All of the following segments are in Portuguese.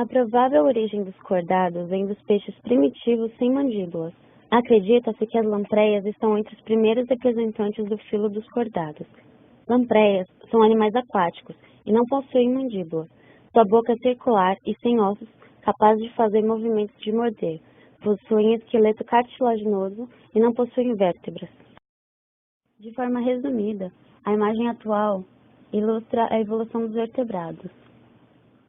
A provável origem dos cordados vem dos peixes primitivos sem mandíbulas. Acredita-se que as lampreias estão entre os primeiros representantes do filo dos cordados. Lampreias são animais aquáticos e não possuem mandíbula. Sua boca é circular e sem ossos, capaz de fazer movimentos de morder. Possuem esqueleto cartilaginoso e não possuem vértebras. De forma resumida, a imagem atual ilustra a evolução dos vertebrados.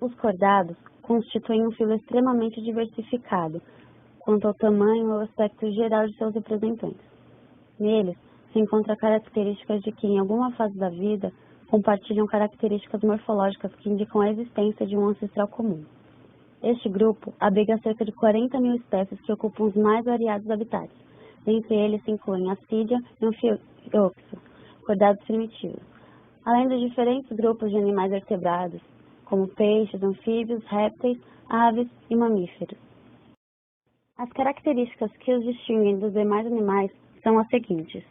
Os cordados constituem um filo extremamente diversificado quanto ao tamanho e ao aspecto geral de seus representantes. Neles se encontram características de que, em alguma fase da vida, compartilham características morfológicas que indicam a existência de um ancestral comum. Este grupo abriga cerca de 40 mil espécies que ocupam os mais variados habitats. Dentre eles se incluem Ascidia e Amphioxus, cordados primitivos, além dos diferentes grupos de animais vertebrados, como peixes, anfíbios, répteis, aves e mamíferos. As características que os distinguem dos demais animais são as seguintes.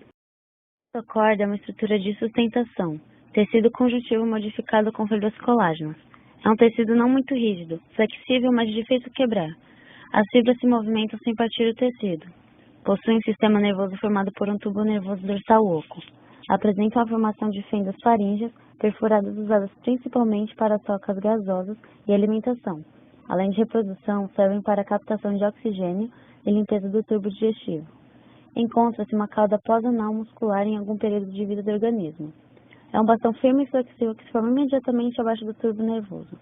A corda é uma estrutura de sustentação, tecido conjuntivo modificado com fibras colágenas. É um tecido não muito rígido, flexível, mas difícil de quebrar. As fibras se movimentam sem partir o tecido. Possui um sistema nervoso formado por um tubo nervoso dorsal oco. Apresentam a formação de fendas faríngeas, perfuradas usadas principalmente para trocas gasosas e alimentação. Além de reprodução, servem para a captação de oxigênio e limpeza do tubo digestivo. Encontra-se uma cauda pós-anal muscular em algum período de vida do organismo. É um bastão firme e flexível que se forma imediatamente abaixo do tubo nervoso.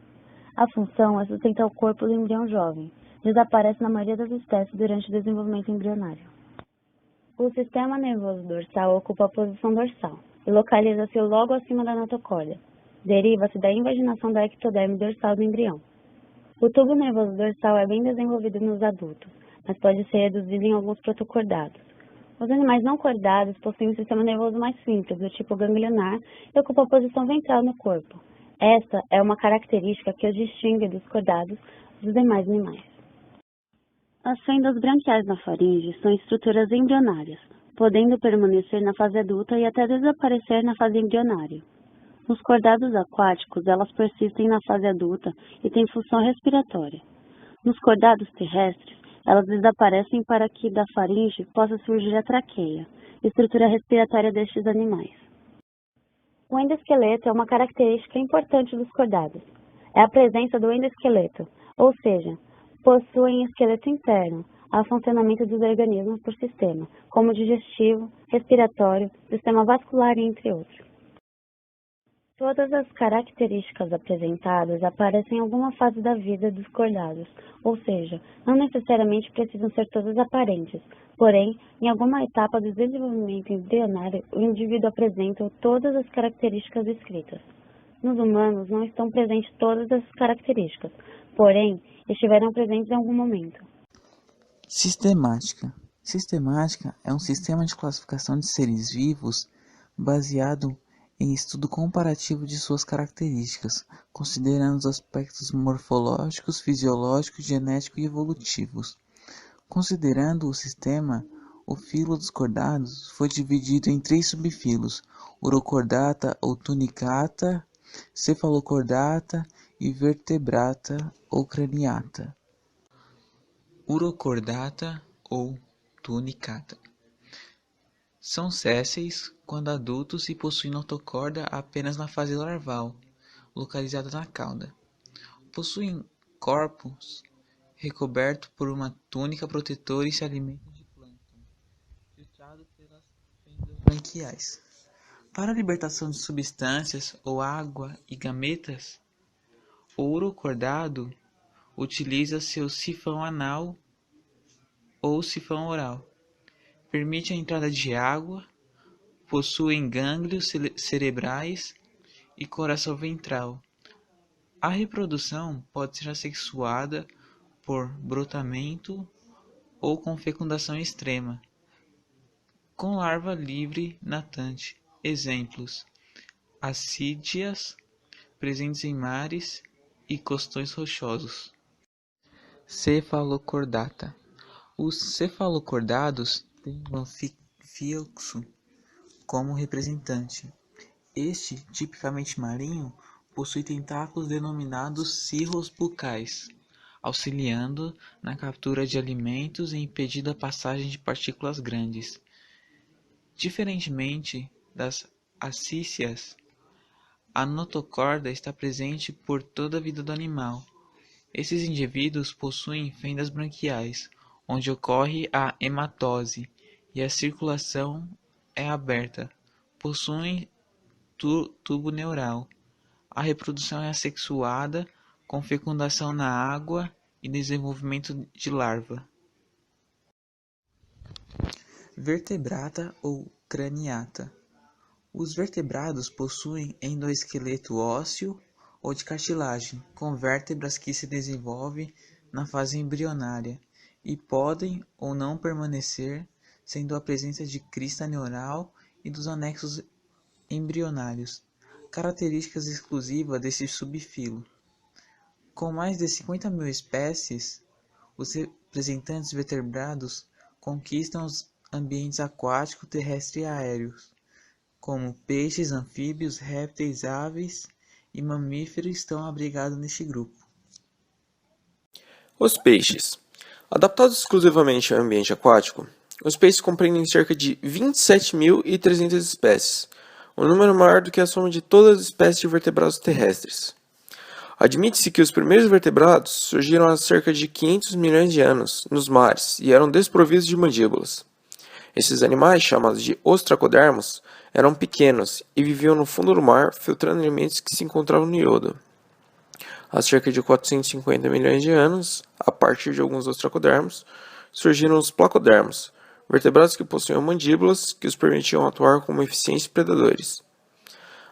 A função é sustentar o corpo do embrião jovem. Desaparece na maioria das espécies durante o desenvolvimento embrionário. O sistema nervoso dorsal ocupa a posição dorsal e localiza-se logo acima da notocorda. Deriva-se da invaginação da ectoderme dorsal do embrião. O tubo nervoso dorsal é bem desenvolvido nos adultos, mas pode ser reduzido em alguns protocordados. Os animais não cordados possuem um sistema nervoso mais simples, do tipo ganglionar, e ocupam a posição ventral no corpo. Esta é uma característica que os distingue dos cordados dos demais animais. As fendas branquiais na faringe são estruturas embrionárias, podendo permanecer na fase adulta e até desaparecer na fase embrionária. Nos cordados aquáticos, elas persistem na fase adulta e têm função respiratória. Nos cordados terrestres, elas desaparecem para que da faringe possa surgir a traqueia, estrutura respiratória destes animais. O endoesqueleto é uma característica importante dos cordados. É a presença do endoesqueleto, ou seja, possuem esqueleto interno, ao funcionamento dos organismos por sistema, como digestivo, respiratório, sistema vascular, entre outros. Todas as características apresentadas aparecem em alguma fase da vida dos cordados, ou seja, não necessariamente precisam ser todas aparentes, porém, em alguma etapa do desenvolvimento embrionário, o indivíduo apresenta todas as características descritas. Nos humanos não estão presentes todas as características, porém, estiveram presentes em algum momento. Sistemática. Sistemática é um sistema de classificação de seres vivos baseado em estudo comparativo de suas características, considerando os aspectos morfológicos, fisiológicos, genéticos e evolutivos. Considerando o sistema, o filo dos cordados foi dividido em 3 subfilos: Urocordata ou Tunicata, Cefalocordata e Vertebrata ou Craniata. Urocordata ou Tunicata são sésseis quando adultos e possuem notocorda apenas na fase larval, localizada na cauda. Possuem corpos recoberto por uma túnica protetora e se alimentam de plâncton, filtrado pelas fendas branquiais. Para a libertação de substâncias ou água e gametas, o urocordado utiliza seu sifão anal ou sifão oral. Permite a entrada de água, possuem gânglios cerebrais e coração ventral. A reprodução pode ser assexuada por brotamento ou com fecundação extrema, com larva livre natante. Exemplos: assídias presentes em mares e costões rochosos. Cefalocordata. Os cefalocordados têm o Amphioxus como representante. Este, tipicamente marinho, possui tentáculos denominados cirros bucais. auxiliando na captura de alimentos e impedindo a passagem de partículas grandes. Diferentemente das acícias, a notocorda está presente por toda a vida do animal. Esses indivíduos possuem fendas branquiais, onde ocorre a hematose e a circulação é aberta. Possuem tubo neural. A reprodução é assexuada, com fecundação na água e desenvolvimento de larva. Vertebrata ou craniata. Os vertebrados possuem endoesqueleto ósseo ou de cartilagem, com vértebras que se desenvolvem na fase embrionária e podem ou não permanecer, sendo a presença de crista neural e dos anexos embrionários, características exclusivas desse subfilo. Com mais de 50.000 espécies, os representantes vertebrados conquistam os ambientes aquático, terrestre e aéreos, como peixes, anfíbios, répteis, aves e mamíferos estão abrigados neste grupo. Os peixes. Adaptados exclusivamente ao ambiente aquático, os peixes compreendem cerca de 27.300 espécies, um número maior do que a soma de todas as espécies de vertebrados terrestres. Admite-se que os primeiros vertebrados surgiram há cerca de 500 milhões de anos nos mares e eram desprovidos de mandíbulas. Esses animais, chamados de ostracodermos, eram pequenos e viviam no fundo do mar, filtrando alimentos que se encontravam no iodo. Há cerca de 450 milhões de anos, a partir de alguns ostracodermos, surgiram os placodermos, vertebrados que possuíam mandíbulas que os permitiam atuar como eficientes predadores.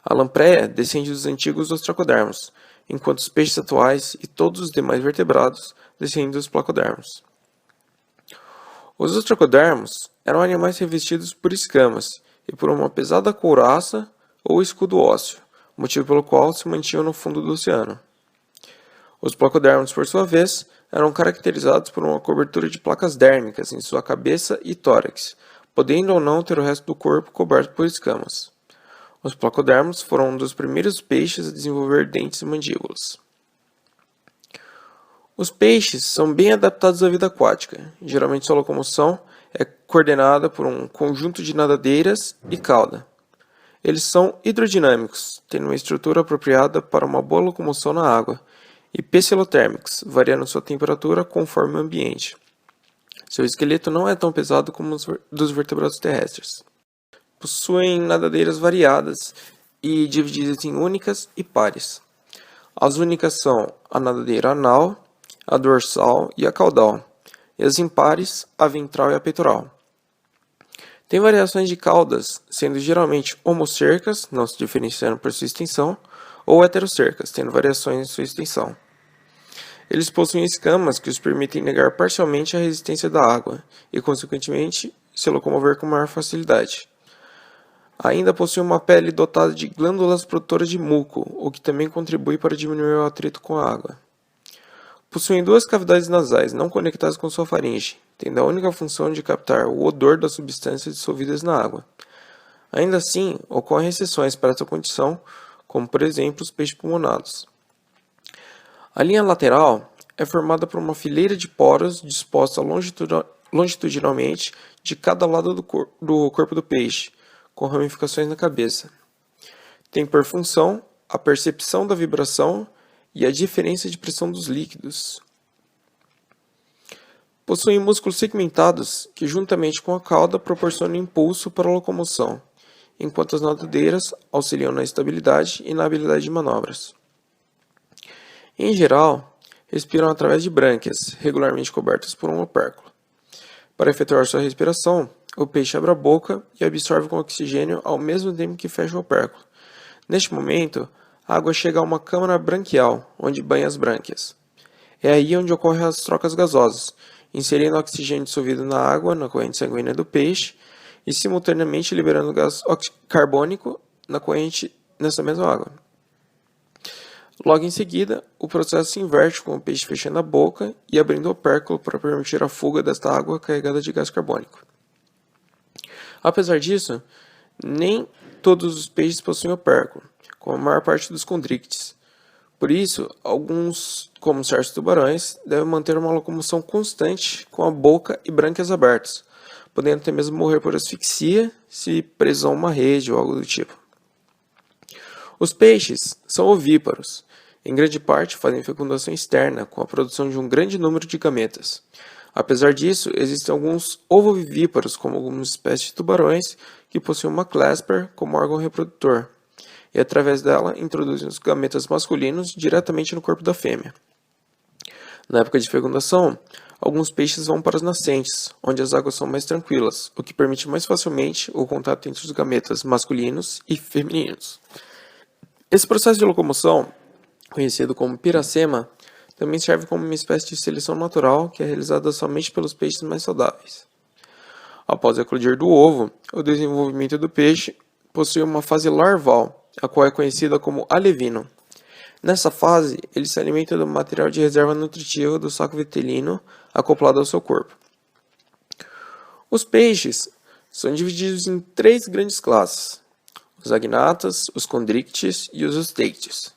A lampreia descende dos antigos ostracodermos, enquanto os peixes atuais e todos os demais vertebrados descendem dos placodermos. Os ostracodermos eram animais revestidos por escamas e por uma pesada couraça ou escudo ósseo, motivo pelo qual se mantinham no fundo do oceano. Os placodermos, por sua vez, eram caracterizados por uma cobertura de placas dérmicas em sua cabeça e tórax, podendo ou não ter o resto do corpo coberto por escamas. Os placodermos foram um dos primeiros peixes a desenvolver dentes e mandíbulas. Os peixes são bem adaptados à vida aquática. Geralmente sua locomoção é coordenada por um conjunto de nadadeiras e cauda. Eles são hidrodinâmicos, tendo uma estrutura apropriada para uma boa locomoção na água, e pecilotérmicos, variando sua temperatura conforme o ambiente. Seu esqueleto não é tão pesado como o dos vertebrados terrestres. Possuem nadadeiras variadas e divididas em únicas e pares. As únicas são a nadadeira anal, a dorsal e a caudal, e as impares, a ventral e a peitoral. Tem variações de caudas, sendo geralmente homocercas, não se diferenciando por sua extensão, ou heterocercas, tendo variações em sua extensão. Eles possuem escamas que os permitem negar parcialmente a resistência da água e, consequentemente, se locomover com maior facilidade. Ainda possuem uma pele dotada de glândulas produtoras de muco, o que também contribui para diminuir o atrito com a água. Possuem duas cavidades nasais não conectadas com sua faringe, tendo a única função de captar o odor das substâncias dissolvidas na água. Ainda assim, ocorrem exceções para essa condição, como por exemplo os peixes pulmonados. A linha lateral é formada por uma fileira de poros disposta longitudinalmente de cada lado do corpo do peixe, com ramificações na cabeça. Tem por função a percepção da vibração e a diferença de pressão dos líquidos. Possuem músculos segmentados que, juntamente com a cauda, proporcionam impulso para a locomoção, enquanto as nadadeiras auxiliam na estabilidade e na habilidade de manobras. Em geral, respiram através de brânquias, regularmente cobertas por um opérculo. Para efetuar sua respiração, o peixe abre a boca e absorve com oxigênio ao mesmo tempo que fecha o opérculo. Neste momento, a água chega a uma câmara branquial, onde banha as brânquias. É aí onde ocorrem as trocas gasosas, inserindo oxigênio dissolvido na água, na corrente sanguínea do peixe, e simultaneamente liberando gás carbônico na corrente nessa mesma água. Logo em seguida, o processo se inverte com o peixe fechando a boca e abrindo o opérculo para permitir a fuga desta água carregada de gás carbônico. Apesar disso, nem todos os peixes possuem opérculo, como a maior parte dos condrictes. Por isso, alguns, como certos tubarões, devem manter uma locomoção constante com a boca e brânquias abertas, podendo até mesmo morrer por asfixia se presos a uma rede ou algo do tipo. Os peixes são ovíparos. Em grande parte fazem fecundação externa, com a produção de um grande número de gametas. Apesar disso, existem alguns ovovivíparos, como algumas espécies de tubarões, que possuem uma clasper como órgão reprodutor, e através dela introduzem os gametas masculinos diretamente no corpo da fêmea. Na época de fecundação, alguns peixes vão para as nascentes, onde as águas são mais tranquilas, o que permite mais facilmente o contato entre os gametas masculinos e femininos. Esse processo de locomoção, conhecido como piracema, também serve como uma espécie de seleção natural que é realizada somente pelos peixes mais saudáveis. Após eclodir do ovo, o desenvolvimento do peixe possui uma fase larval, a qual é conhecida como alevino. Nessa fase, ele se alimenta do material de reserva nutritiva do saco vitelino acoplado ao seu corpo. Os peixes são divididos em 3 grandes classes: os agnatas, os condrictes e os osteites.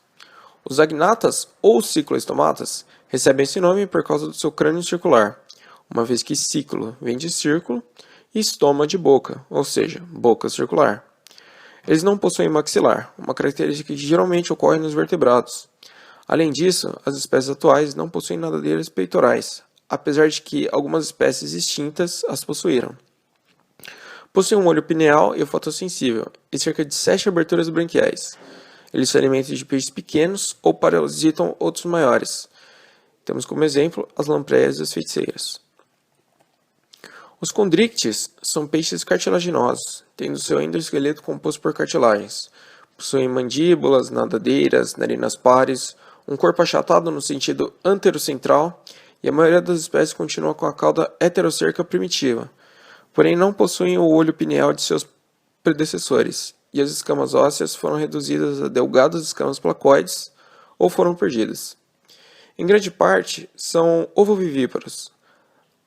Os agnatas, ou cicloestomatas, recebem esse nome por causa do seu crânio circular, uma vez que ciclo vem de círculo e estoma de boca, ou seja, boca circular. Eles não possuem maxilar, uma característica que geralmente ocorre nos vertebrados. Além disso, as espécies atuais não possuem nadadeiras peitorais, apesar de que algumas espécies extintas as possuíram. Possuem um olho pineal e fotossensível, e cerca de 7 aberturas branquiais. Eles se alimentam de peixes pequenos ou parasitam outros maiores. Temos como exemplo as lampreias e as feiticeiras. Os condrictes são peixes cartilaginosos, tendo seu endoesqueleto composto por cartilagens. Possuem mandíbulas, nadadeiras, narinas pares, um corpo achatado no sentido anterocentral, e a maioria das espécies continua com a cauda heterocerca primitiva, porém não possuem o olho pineal de seus predecessores, e as escamas ósseas foram reduzidas a delgadas escamas placoides ou foram perdidas. Em grande parte, são ovovivíparos.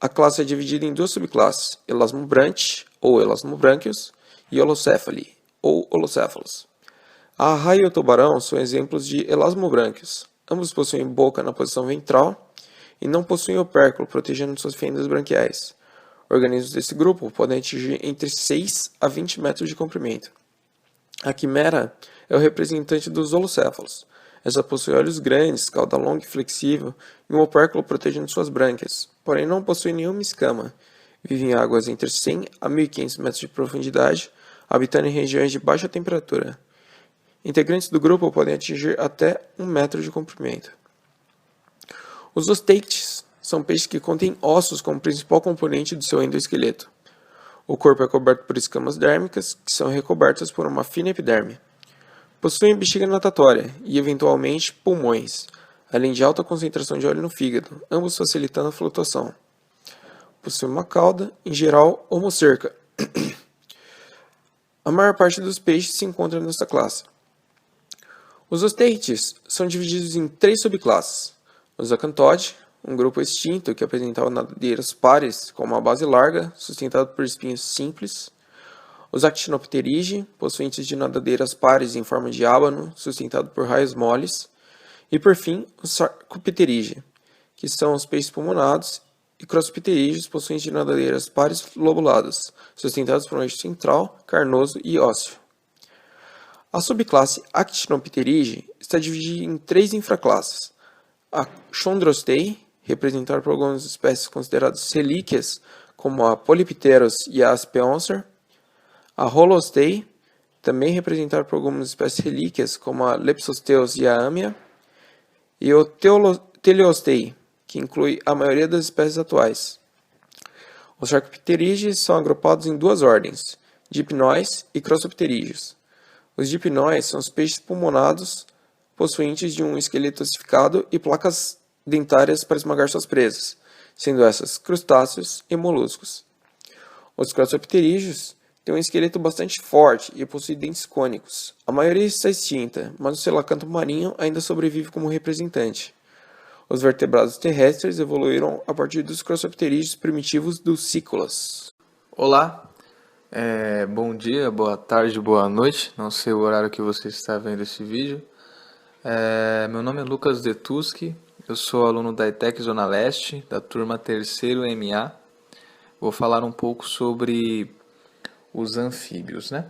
A classe é dividida em 2 subclasses, Elasmobranch, ou Elasmobranchius, e Holocéphali, ou Holocéfalos. A arraia e o tubarão são exemplos de Elasmobranchius. Ambos possuem boca na posição ventral e não possuem opérculo protegendo suas fendas branquiais. Organismos desse grupo podem atingir entre 6 a 20 metros de comprimento. A quimera é o representante dos holocéfalos. Essa possui olhos grandes, cauda longa e flexível e um opérculo protegendo suas brânquias, porém não possui nenhuma escama. Vive em águas entre 100 a 1.500 metros de profundidade, habitando em regiões de baixa temperatura. Integrantes do grupo podem atingir até 1 metro de comprimento. Os osteites são peixes que contêm ossos como principal componente do seu endoesqueleto. O corpo é coberto por escamas dérmicas, que são recobertas por uma fina epiderme. Possuem bexiga natatória e, eventualmente, pulmões, além de alta concentração de óleo no fígado, ambos facilitando a flutuação. Possuem uma cauda, em geral, homocerca. A maior parte dos peixes se encontra nesta classe. Os osteites são divididos em 3 subclasses: os acanthode, um grupo extinto que apresentava nadadeiras pares com uma base larga, sustentado por espinhos simples. Os Actinopterygii, possuentes de nadadeiras pares em forma de ábano, sustentado por raios moles. E, por fim, os Sarcopterygii, que são os peixes pulmonados, e Crossopterygios, possuentes de nadadeiras pares lobuladas, sustentados por um eixo central, carnoso e ósseo. A subclasse Actinopterygii está dividida em 3 infraclasses: a Chondrostei, representada por algumas espécies consideradas relíquias, como a Polypteros e a Aspeoncer; a Holostei, também representada por algumas espécies relíquias, como a Lepsosteus e a Amia; e o Teleostei, que inclui a maioria das espécies atuais. Os Sarcopterygios são agrupados em 2 ordens, Dipnóis e Crossopterygios. Os dipnóis são os peixes pulmonados, possuintes de um esqueleto ossificado e placas dentárias para esmagar suas presas, sendo essas crustáceos e moluscos. Os Crossopterygios têm um esqueleto bastante forte e possuem dentes cônicos. A maioria está extinta, mas o selacanto marinho ainda sobrevive como representante. Os vertebrados terrestres evoluíram a partir dos Crossopterygios primitivos dos cícolas. Olá, bom dia, boa tarde, boa noite, não sei o horário que você está vendo esse vídeo. Meu nome é Lucas Detuschi, eu sou aluno da ETEC Zona Leste, da turma 3º MA. Vou falar um pouco sobre os anfíbios, né?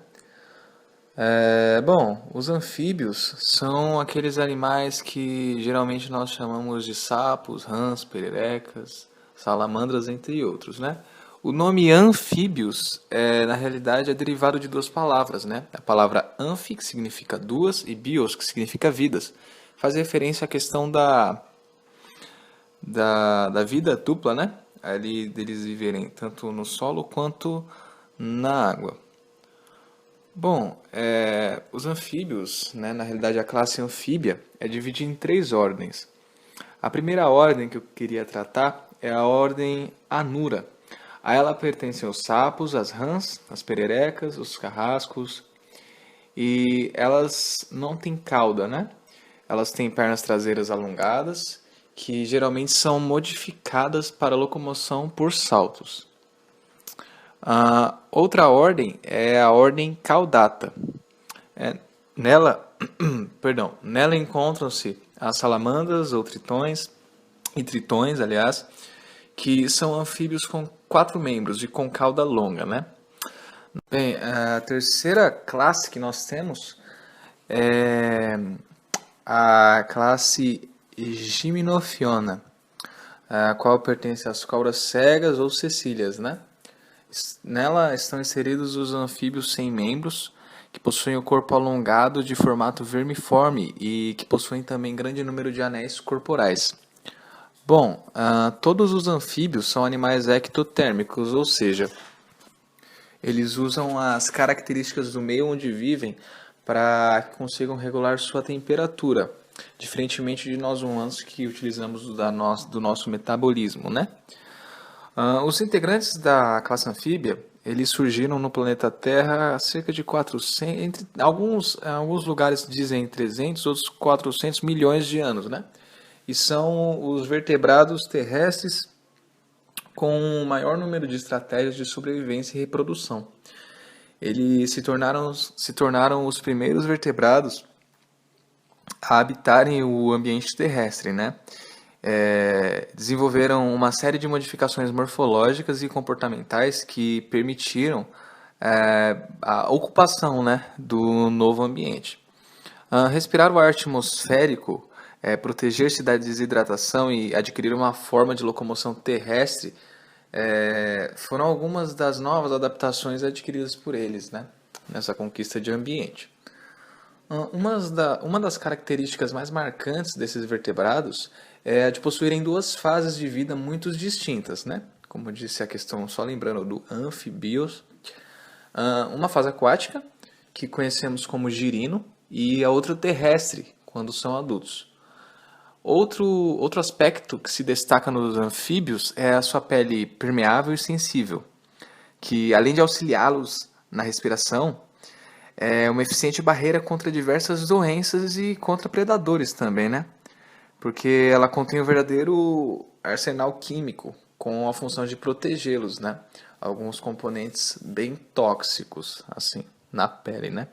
Os anfíbios são aqueles animais que geralmente nós chamamos de sapos, rãs, pererecas, salamandras, entre outros, né? O nome anfíbios, na realidade, é derivado de duas palavras, né? A palavra anfi, que significa duas, e bios, que significa vidas. Faz referência à questão da vida dupla, né? Ali deles viverem tanto no solo quanto na água. Os anfíbios, né, na realidade a classe anfíbia, é dividida em 3 ordens. A primeira ordem que eu queria tratar é a ordem Anura. A ela pertencem os sapos, as rãs, as pererecas, os carrascos, e elas não têm cauda, né? Elas têm pernas traseiras alongadas, que geralmente são modificadas para locomoção por saltos. A outra ordem é a ordem Caudata. Nela encontram-se as salamandras ou tritões, aliás, que são anfíbios com 4 membros e com cauda longa, né? Bem, a terceira classe que nós temos é a classe Gymnophiona, a qual pertence às cobras cegas ou cecílias, né? Nela estão inseridos os anfíbios sem membros, que possuem o corpo alongado de formato vermiforme e que possuem também grande número de anéis corporais. Todos os anfíbios são animais ectotérmicos, ou seja, eles usam as características do meio onde vivem para que consigam regular sua temperatura, diferentemente de nós humanos que utilizamos do nosso metabolismo, né? Os integrantes da classe anfíbia, eles surgiram no planeta Terra há cerca de 400, alguns lugares dizem 300, outros 400 milhões de anos, né? E são os vertebrados terrestres com o maior número de estratégias de sobrevivência e reprodução. Eles se tornaram os primeiros vertebrados a habitarem o ambiente terrestre, né? Desenvolveram uma série de modificações morfológicas e comportamentais que permitiram a ocupação, né, do novo ambiente. Respirar o ar atmosférico, proteger-se da desidratação e adquirir uma forma de locomoção terrestre foram algumas das novas adaptações adquiridas por eles, né, nessa conquista de ambiente. Uma das características mais marcantes desses vertebrados é a de possuírem 2 fases de vida muito distintas, né? Como eu disse, a questão, só lembrando, do anfibios. Uma fase aquática, que conhecemos como girino, e a outra terrestre, quando são adultos. Outro aspecto que se destaca nos anfíbios é a sua pele permeável e sensível, que além de auxiliá-los na respiração, é uma eficiente barreira contra diversas doenças e contra predadores também, né? Porque ela contém um verdadeiro arsenal químico com a função de protegê-los, né? Alguns componentes bem tóxicos, assim, na pele, né?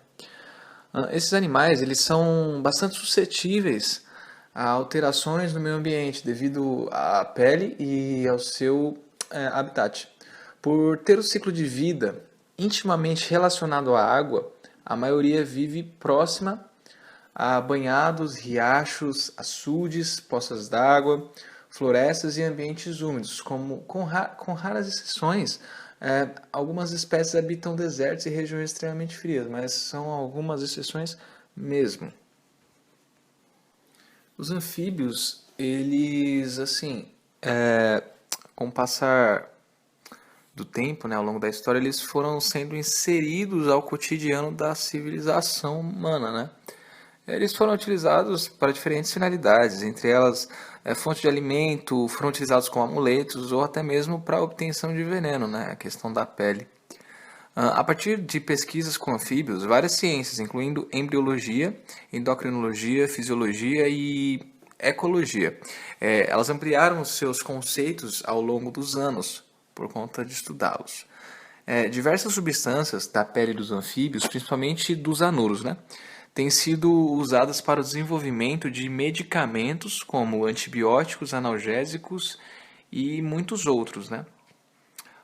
Esses animais, eles são bastante suscetíveis a alterações no meio ambiente devido à pele e ao seu habitat. Por ter o ciclo de vida intimamente relacionado à água, a maioria vive próxima a banhados, riachos, açudes, poças d'água, florestas e ambientes úmidos, com raras exceções. Algumas espécies habitam desertos e regiões extremamente frias, mas são algumas exceções mesmo. Os anfíbios, eles, assim, com o passar do tempo, né, ao longo da história, eles foram sendo inseridos ao cotidiano da civilização humana, né? Eles foram utilizados para diferentes finalidades, entre elas fonte de alimento, foram utilizados como amuletos ou até mesmo para obtenção de veneno, né? A questão da pele. A partir de pesquisas com anfíbios, várias ciências, incluindo embriologia, endocrinologia, fisiologia e ecologia, elas ampliaram os seus conceitos ao longo dos anos por conta de estudá-los. Diversas substâncias da pele dos anfíbios, principalmente dos anuros, né, têm sido usadas para o desenvolvimento de medicamentos como antibióticos, analgésicos e muitos outros, né?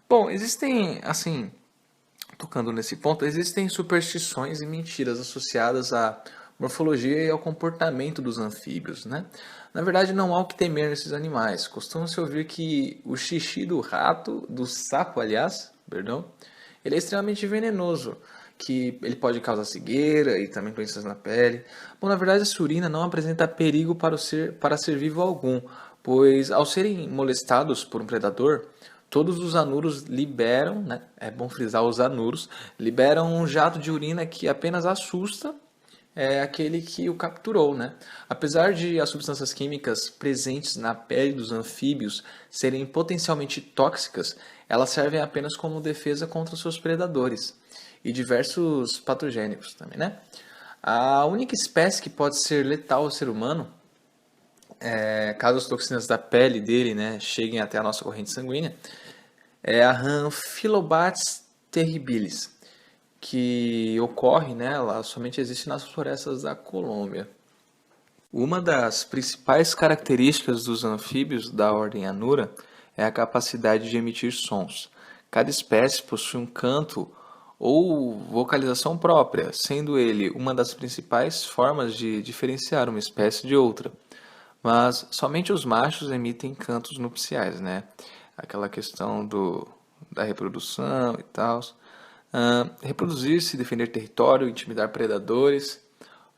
Bom, existem, assim, tocando nesse ponto, existem superstições e mentiras associadas à morfologia e ao comportamento dos anfíbios, né? Na verdade, não há o que temer nesses animais. Costuma-se ouvir que o xixi do rato, do sapo, aliás, perdão, ele é extremamente venenoso, que ele pode causar cegueira e também doenças na pele. Bom, na verdade, essa urina não apresenta perigo para ser vivo algum, pois ao serem molestados por um predador, todos os anuros liberam, né? É bom frisar os anuros, liberam um jato de urina que apenas assusta aquele que o capturou, né? Apesar de as substâncias químicas presentes na pele dos anfíbios serem potencialmente tóxicas, elas servem apenas como defesa contra os seus predadores e diversos patogênicos também, né? A única espécie que pode ser letal ao ser humano, caso as toxinas da pele dele, né, cheguem até a nossa corrente sanguínea, é a Amphilobates terribilis, que ocorre, né, ela somente existe nas florestas da Colômbia. Uma das principais características dos anfíbios da ordem Anura é a capacidade de emitir sons. Cada espécie possui um canto ou vocalização própria, sendo ele uma das principais formas de diferenciar uma espécie de outra. Mas somente os machos emitem cantos nupciais, né? Aquela questão da reprodução e tal. Reproduzir-se, defender território, intimidar predadores,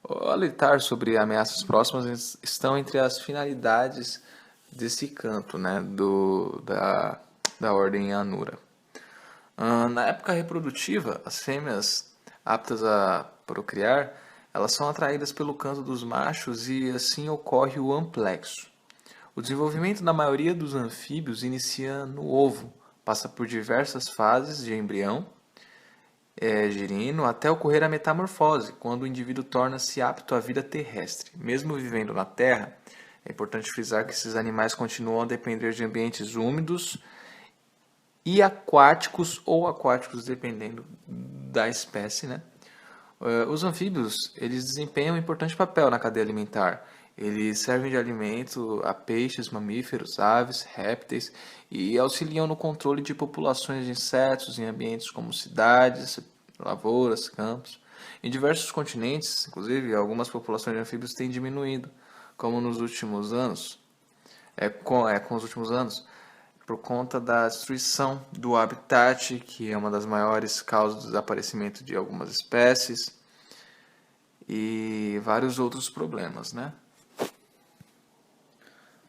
ou alertar sobre ameaças próximas estão entre as finalidades desse canto, né? Da ordem Anura. Na época reprodutiva, as fêmeas aptas a procriar, elas são atraídas pelo canto dos machos e assim ocorre o amplexo. O desenvolvimento da maioria dos anfíbios inicia no ovo, passa por diversas fases de embrião, girino, até ocorrer a metamorfose, quando o indivíduo torna-se apto à vida terrestre. Mesmo vivendo na Terra, é importante frisar que esses animais continuam a depender de ambientes úmidos e aquáticos ou aquáticos, dependendo da espécie, né? Os anfíbios, eles desempenham um importante papel na cadeia alimentar. Eles servem de alimento a peixes, mamíferos, aves, répteis e auxiliam no controle de populações de insetos em ambientes como cidades, lavouras, campos. Em diversos continentes, inclusive, algumas populações de anfíbios têm diminuído, como nos últimos anos, com os últimos anos, por conta da destruição do habitat, que é uma das maiores causas do desaparecimento de algumas espécies, e vários outros problemas, né?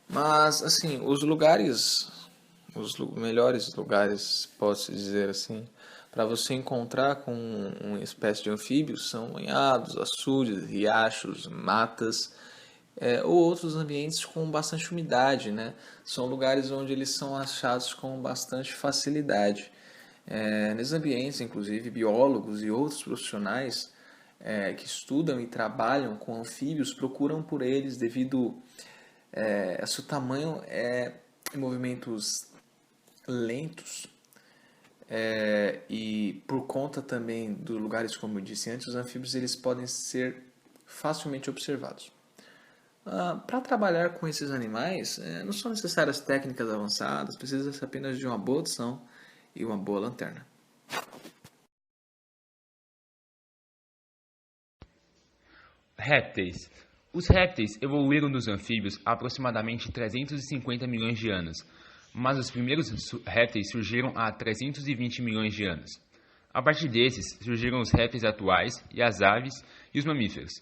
Mas, assim, os melhores lugares, posso dizer assim, para você encontrar com uma espécie de anfíbios são banhados, açudes, riachos, matas, ou outros ambientes com bastante umidade, né? São lugares onde eles são achados com bastante facilidade. Nesses ambientes, inclusive, biólogos e outros profissionais que estudam e trabalham com anfíbios procuram por eles devido a seu tamanho em movimentos lentos e por conta também dos lugares, como eu disse antes, os anfíbios eles podem ser facilmente observados. Para trabalhar com esses animais, não são necessárias técnicas avançadas, precisa-se apenas de uma boa audição e uma boa lanterna. Répteis. Os répteis evoluíram dos anfíbios há aproximadamente 350 milhões de anos, mas os primeiros répteis surgiram há 320 milhões de anos. A partir desses, surgiram os répteis atuais e as aves e os mamíferos.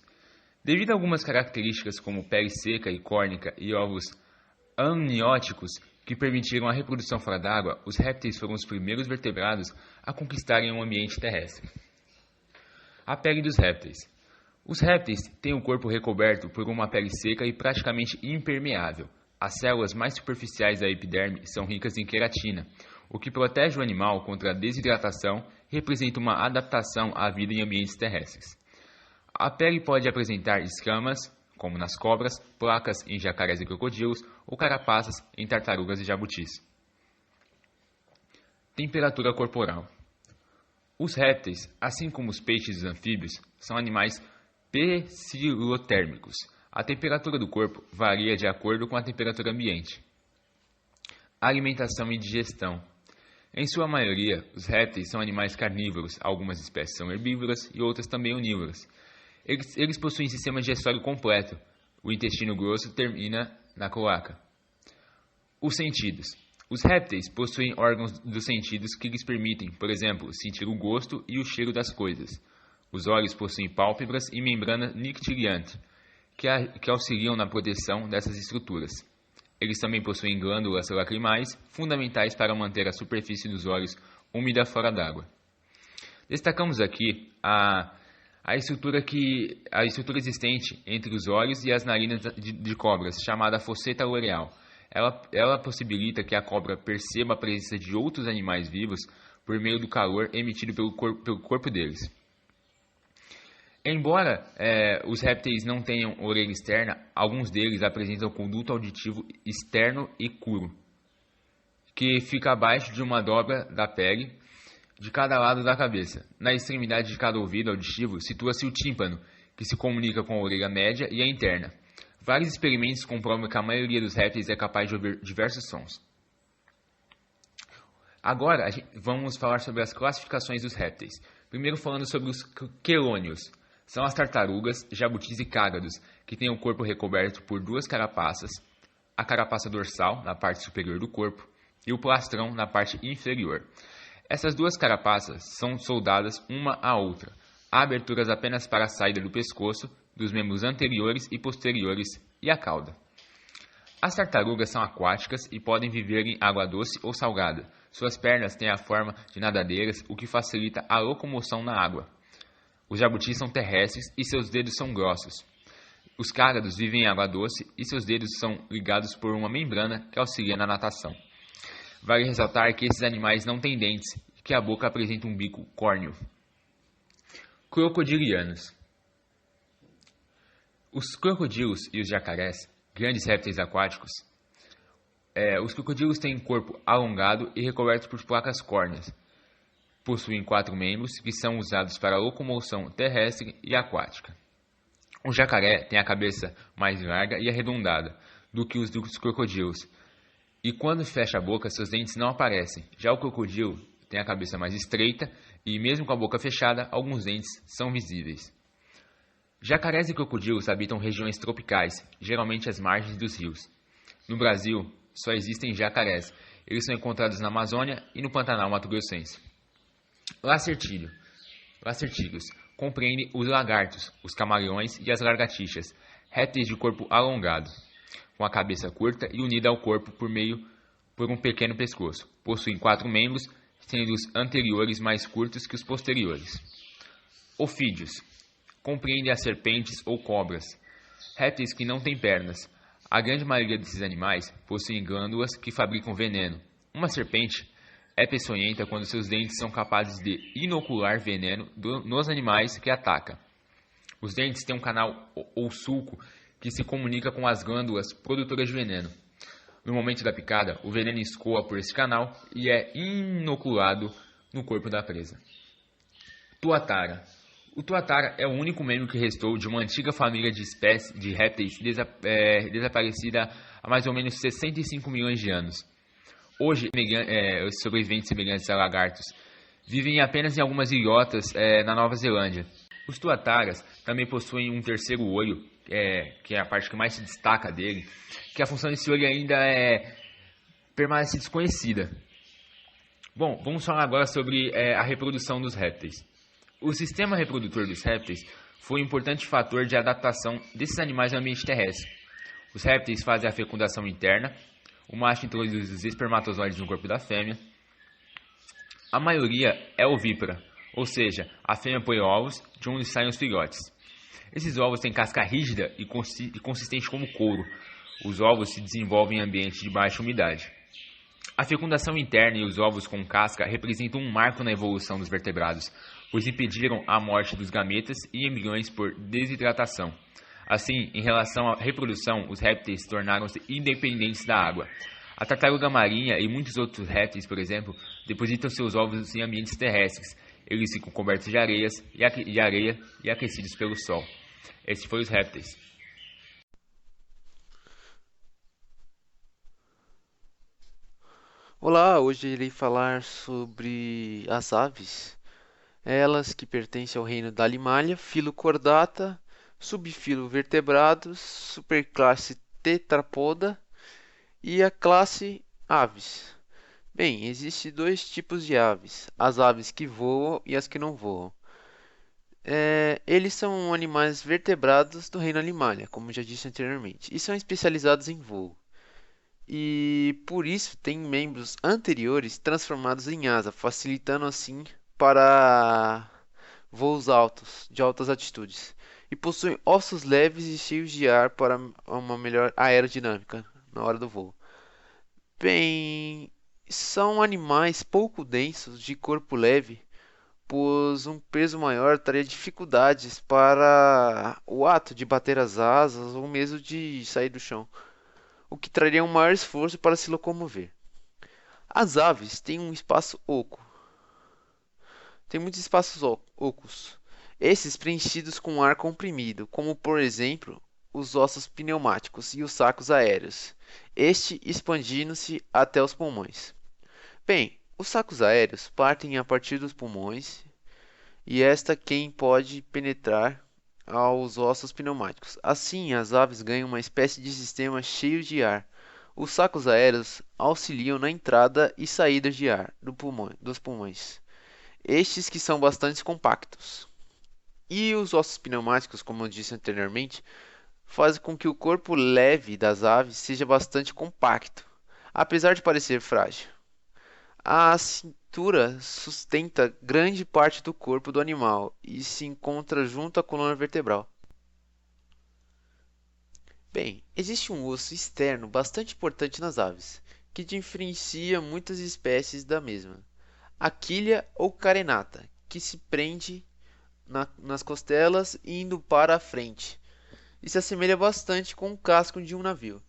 Devido a algumas características como pele seca e córnea e ovos amnióticos que permitiram a reprodução fora d'água, os répteis foram os primeiros vertebrados a conquistarem um ambiente terrestre. A pele dos répteis. Os répteis têm o corpo recoberto por uma pele seca e praticamente impermeável. As células mais superficiais da epiderme são ricas em queratina, o que protege o animal contra a desidratação e representa uma adaptação à vida em ambientes terrestres. A pele pode apresentar escamas, como nas cobras, placas em jacarés e crocodilos, ou carapaças em tartarugas e jabutis. Temperatura corporal. Os répteis, assim como os peixes e os anfíbios, são animais pecilotérmicos. A temperatura do corpo varia de acordo com a temperatura ambiente. Alimentação e digestão. Em sua maioria, os répteis são animais carnívoros, algumas espécies são herbívoras e outras também onívoras. Eles possuem sistema digestório completo. O intestino grosso termina na cloaca. Os sentidos. Os répteis possuem órgãos dos sentidos que lhes permitem, por exemplo, sentir o gosto e o cheiro das coisas. Os olhos possuem pálpebras e membrana nictiliante, que auxiliam na proteção dessas estruturas. Eles também possuem glândulas lacrimais, fundamentais para manter a superfície dos olhos úmida fora d'água. Destacamos aqui a estrutura existente entre os olhos e as narinas de cobras, chamada fosseta loreal. Ela possibilita que a cobra perceba a presença de outros animais vivos por meio do calor emitido pelo corpo deles. Embora os répteis não tenham orelha externa, alguns deles apresentam conduto auditivo externo e curo, que fica abaixo de uma dobra da pele de cada lado da cabeça. Na extremidade de cada ouvido auditivo situa-se o tímpano, que se comunica com a orelha média e a interna. Vários experimentos comprovam que a maioria dos répteis é capaz de ouvir diversos sons. Agora vamos falar sobre as classificações dos répteis. Primeiro falando sobre os quelônios. São as tartarugas, jabutis e cágados, que têm o corpo recoberto por duas carapaças, a carapaça dorsal na parte superior do corpo e o plastrão na parte inferior. Essas duas carapaças são soldadas uma à outra. Há aberturas apenas para a saída do pescoço, dos membros anteriores e posteriores e a cauda. As tartarugas são aquáticas e podem viver em água doce ou salgada. Suas pernas têm a forma de nadadeiras, o que facilita a locomoção na água. Os jabutis são terrestres e seus dedos são grossos. Os cágados vivem em água doce e seus dedos são ligados por uma membrana que auxilia na natação. Vale ressaltar que esses animais não têm dentes e que a boca apresenta um bico córneo. Crocodilianos. Os crocodilos e os jacarés, grandes répteis aquáticos, os crocodilos têm um corpo alongado e recoberto por placas córneas. Possuem 4 membros que são usados para a locomoção terrestre e aquática. O jacaré tem a cabeça mais larga e arredondada do que os dos crocodilos, e quando fecha a boca, seus dentes não aparecem. Já o crocodilo tem a cabeça mais estreita e, mesmo com a boca fechada, alguns dentes são visíveis. Jacarés e crocodilos habitam regiões tropicais, geralmente às margens dos rios. No Brasil, só existem jacarés. Eles são encontrados na Amazônia e no Pantanal mato-grossense. Lacertídeos compreendem os lagartos, os camaleões e as lagartixas, répteis de corpo alongado, com a cabeça curta e unida ao corpo por um pequeno pescoço. Possuem 4 membros, sendo os anteriores mais curtos que os posteriores. Ofídeos compreendem as serpentes ou cobras, répteis que não têm pernas. A grande maioria desses animais possuem glândulas que fabricam veneno. Uma serpente é peçonhenta quando seus dentes são capazes de inocular veneno nos animais que ataca. Os dentes têm um canal ou sulco que se comunica com as glândulas produtoras de veneno. No momento da picada, o veneno escoa por esse canal e é inoculado no corpo da presa. Tuatara. O tuatara é o único membro que restou de uma antiga família de espécies de répteis desaparecida há mais ou menos 65 milhões de anos. Hoje, os sobreviventes semelhantes a lagartos vivem apenas em algumas ilhotas na Nova Zelândia. Os tuataras também possuem um terceiro olho, que é a parte que mais se destaca dele, que a função desse olho ainda permanece desconhecida. Bom, vamos falar agora sobre a reprodução dos répteis. O sistema reprodutor dos répteis foi um importante fator de adaptação desses animais ao ambiente terrestre. Os répteis fazem a fecundação interna. O macho introduz os espermatozoides no corpo da fêmea. A maioria é ovípara, ou seja, a fêmea põe ovos de onde saem os filhotes. Esses ovos têm casca rígida e consistente como couro. Os ovos se desenvolvem em ambiente de baixa umidade. A fecundação interna e os ovos com casca representam um marco na evolução dos vertebrados, pois impediram a morte dos gametas e embriões por desidratação. Assim, em relação à reprodução, os répteis tornaram-se independentes da água. A tartaruga marinha e muitos outros répteis, por exemplo, depositam seus ovos em ambientes terrestres. Eles ficam cobertos de areia e aquecidos pelo sol. Esse foi os répteis. Olá, hoje irei falar sobre as aves, elas que pertencem ao reino da Limália, filo Chordata, subfilo Vertebrados, superclasse Tetrapoda e a classe Aves. Bem, existem dois tipos de aves, as aves que voam e as que não voam. Eles são animais vertebrados do reino Animalia, como já disse anteriormente, e são especializados em voo. E por isso têm membros anteriores transformados em asa, facilitando assim para voos altos, de altas altitudes. E possuem ossos leves e cheios de ar para uma melhor aerodinâmica na hora do voo. Bem, são animais pouco densos, de corpo leve, pois um peso maior traria dificuldades para o ato de bater as asas ou mesmo de sair do chão, o que traria um maior esforço para se locomover. As aves têm um espaço oco. Tem muitos espaços ocos. Esses preenchidos com ar comprimido, como por exemplo os ossos pneumáticos e os sacos aéreos, este expandindo-se até os pulmões. Bem, os sacos aéreos partem a partir dos pulmões e esta quem pode penetrar aos ossos pneumáticos. Assim, as aves ganham uma espécie de sistema cheio de ar. Os sacos aéreos auxiliam na entrada e saída de ar dos pulmões, estes que são bastante compactos. E os ossos pneumáticos, como eu disse anteriormente, fazem com que o corpo leve das aves seja bastante compacto, apesar de parecer frágil. A cintura sustenta grande parte do corpo do animal e se encontra junto à coluna vertebral. Bem, existe um osso externo bastante importante nas aves, que diferencia muitas espécies da mesma. A quilha ou carenata, que se prende nas costelas indo para a frente, e se assemelha bastante com o casco de um navio.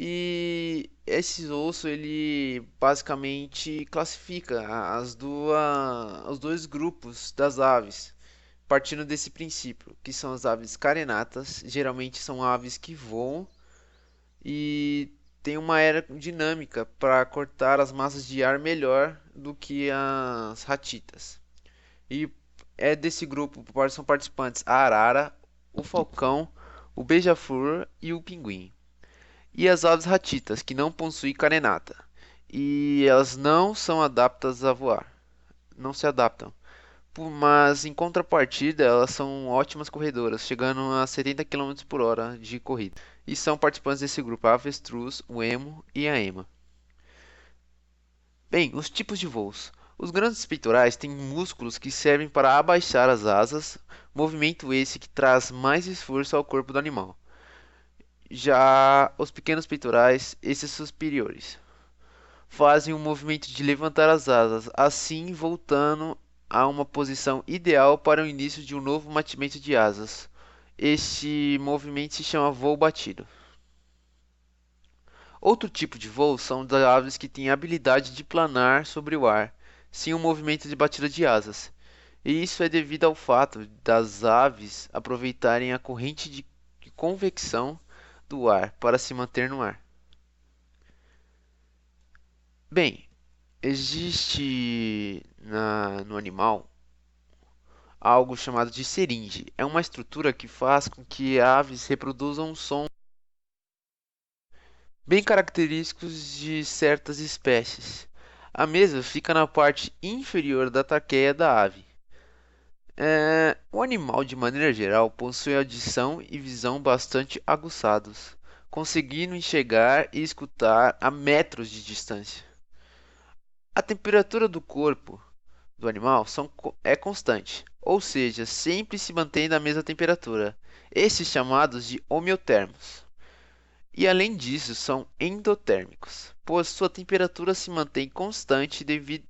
E esse osso ele basicamente classifica os dois grupos das aves, partindo desse princípio, que são as aves carenatas, geralmente são aves que voam e têm uma aerodinâmica para cortar as massas de ar melhor do que as ratitas. E desse grupo são participantes a arara, o falcão, o beija-flor e o pinguim. E as aves ratitas, que não possuem carenata, e elas não são adaptas a voar, não se adaptam. Mas em contrapartida, elas são ótimas corredoras, chegando a 70 km por hora de corrida. E são participantes desse grupo: a avestruz, o emo e a ema. Bem, os tipos de voos. Os grandes peitorais têm músculos que servem para abaixar as asas, movimento esse que traz mais esforço ao corpo do animal. Já os pequenos peitorais, esses superiores, fazem o movimento de levantar as asas, assim voltando a uma posição ideal para o início de um novo batimento de asas. Este movimento se chama voo batido. Outro tipo de voo são das aves que têm a habilidade de planar sobre o ar, sem um movimento de batida de asas. E isso é devido ao fato das aves aproveitarem a corrente de convecção do ar para se manter no ar. Bem, existe no animal algo chamado de seringe. É uma estrutura que faz com que aves reproduzam sons bem característicos de certas espécies. A mesma fica na parte inferior da traqueia da ave. O animal, de maneira geral, possui audição e visão bastante aguçados, conseguindo enxergar e escutar a metros de distância. A temperatura do corpo do animal é constante, ou seja, sempre se mantém na mesma temperatura, esses chamados de homeotermos. E além disso, são endotérmicos, pois sua temperatura se mantém constante devido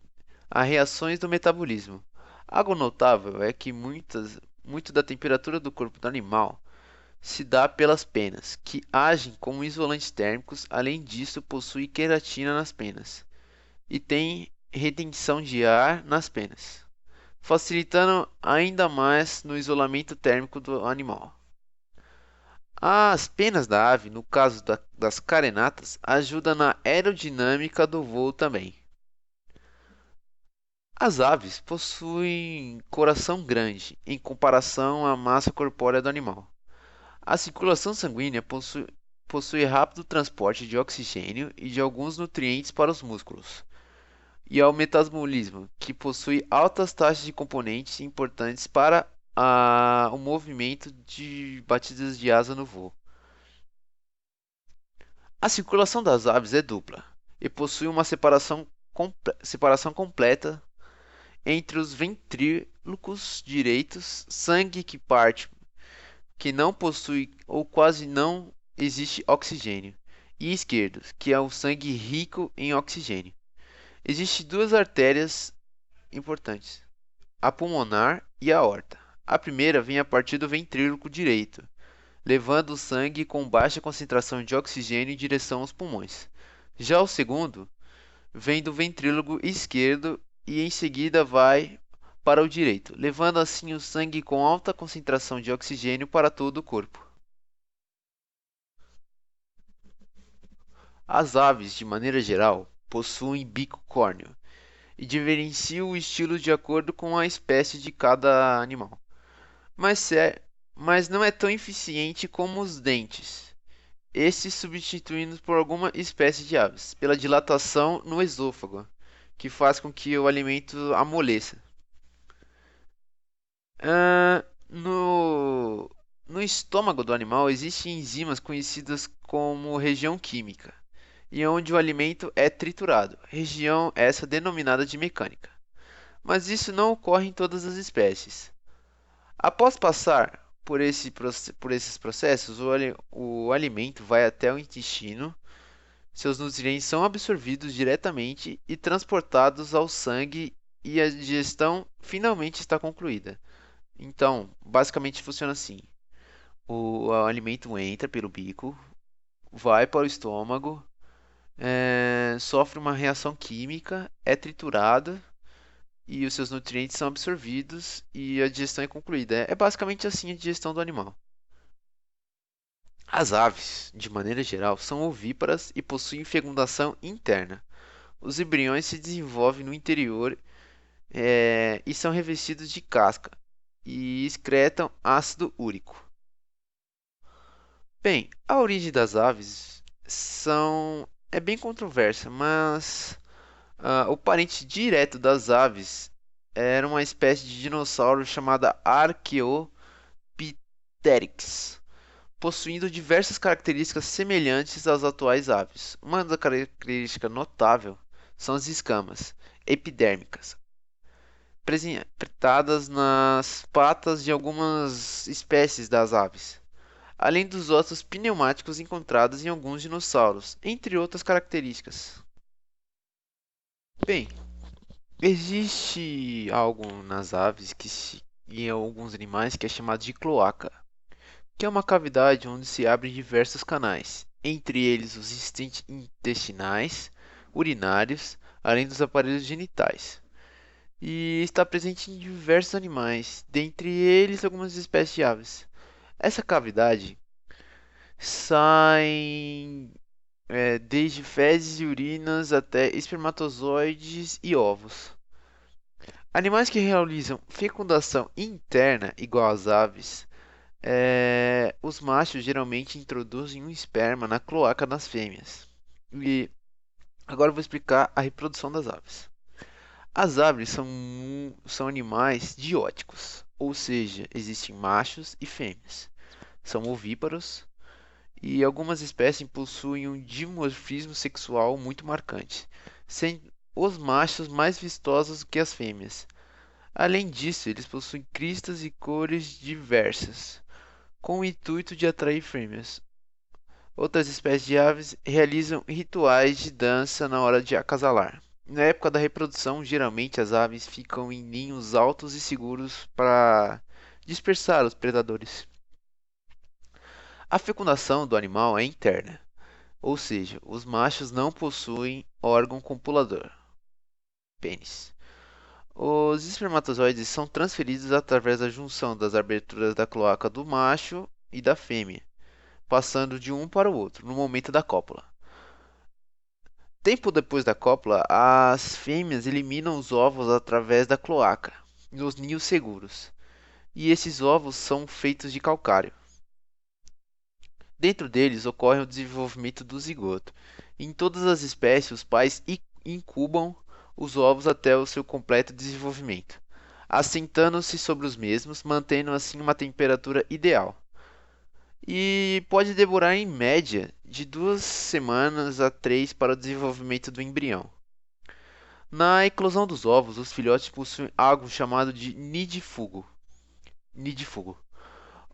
a reações do metabolismo. Algo notável é que muito da temperatura do corpo do animal se dá pelas penas, que agem como isolantes térmicos. Além disso, possui queratina nas penas e tem retenção de ar nas penas. facilitando ainda mais no isolamento térmico do animal. As penas da ave, no caso das carenatas, ajudam na aerodinâmica do voo também. As aves possuem coração grande em comparação à massa corpórea do animal. A circulação sanguínea possui rápido transporte de oxigênio e de alguns nutrientes para os músculos, e ao metabolismo, que possui altas taxas de componentes importantes para o movimento de batidas de asa no voo. A circulação das aves é dupla e possui uma separação completa entre os ventrílocos direitos, sangue que não possui ou quase não existe oxigênio, e esquerdos, que é o sangue rico em oxigênio. Existem duas artérias importantes, a pulmonar e a aorta. A primeira vem a partir do ventríloco direito, levando o sangue com baixa concentração de oxigênio em direção aos pulmões. Já o segundo vem do ventríloco esquerdo e em seguida vai para o direito, levando assim o sangue com alta concentração de oxigênio para todo o corpo. As aves, de maneira geral, possuem bico córneo e diferenciam o estilo de acordo com a espécie de cada animal, mas não é tão eficiente como os dentes, estes substituídos por alguma espécie de aves, pela dilatação no esôfago, que faz com que o alimento amoleça. Ah, no estômago do animal existem enzimas conhecidas como região química, e onde o alimento é triturado, região essa denominada de mecânica. Mas isso não ocorre em todas as espécies. Após passar por esses processos, o alimento vai até o intestino, seus nutrientes são absorvidos diretamente e transportados ao sangue e a digestão finalmente está concluída. Então, basicamente funciona assim: o alimento entra pelo bico, vai para o estômago, sofre uma reação química, é triturado e os seus nutrientes são absorvidos e a digestão é concluída. É basicamente assim a digestão do animal. As aves, de maneira geral, são ovíparas e possuem fecundação interna. Os embriões se desenvolvem no interior e são revestidos de casca e excretam ácido úrico. Bem, a origem das aves é bem controversa, mas o parente direto das aves era uma espécie de dinossauro chamada Archaeopteryx, possuindo diversas características semelhantes às atuais aves. Uma das características notável são as escamas epidérmicas, apresentadas nas patas de algumas espécies das aves, além dos ossos pneumáticos encontrados em alguns dinossauros, entre outras características. Bem, existe algo nas aves e em alguns animais que é chamado de cloaca, que é uma cavidade onde se abrem diversos canais, entre eles os intestinais, urinários, além dos aparelhos genitais. E está presente em diversos animais, dentre eles algumas espécies de aves. Essa cavidade sai desde fezes e urinas até espermatozoides e ovos. Animais que realizam fecundação interna, igual às aves, os machos geralmente introduzem um esperma na cloaca das fêmeas. E agora eu vou explicar a reprodução das aves. As aves são animais dióticos, ou seja, existem machos e fêmeas. São ovíparos e algumas espécies possuem um dimorfismo sexual muito marcante, sendo os machos mais vistosos que as fêmeas. Além disso, eles possuem cristas e cores diversas, com o intuito de atrair fêmeas. Outras espécies de aves realizam rituais de dança na hora de acasalar. Na época da reprodução, geralmente as aves ficam em ninhos altos e seguros para dispersar os predadores. A fecundação do animal é interna, ou seja, os machos não possuem órgão copulador, pênis. Os espermatozoides são transferidos através da junção das aberturas da cloaca do macho e da fêmea, passando de um para o outro no momento da cópula. Tempo depois da cópula, as fêmeas eliminam os ovos através da cloaca, nos ninhos seguros, e esses ovos são feitos de calcário. Dentro deles ocorre o desenvolvimento do zigoto. Em todas as espécies, os pais incubam os ovos até o seu completo desenvolvimento, assentando-se sobre os mesmos, mantendo assim uma temperatura ideal. E pode demorar em média de 2 semanas a 3 para o desenvolvimento do embrião. Na eclosão dos ovos, os filhotes possuem algo chamado de nidífugo,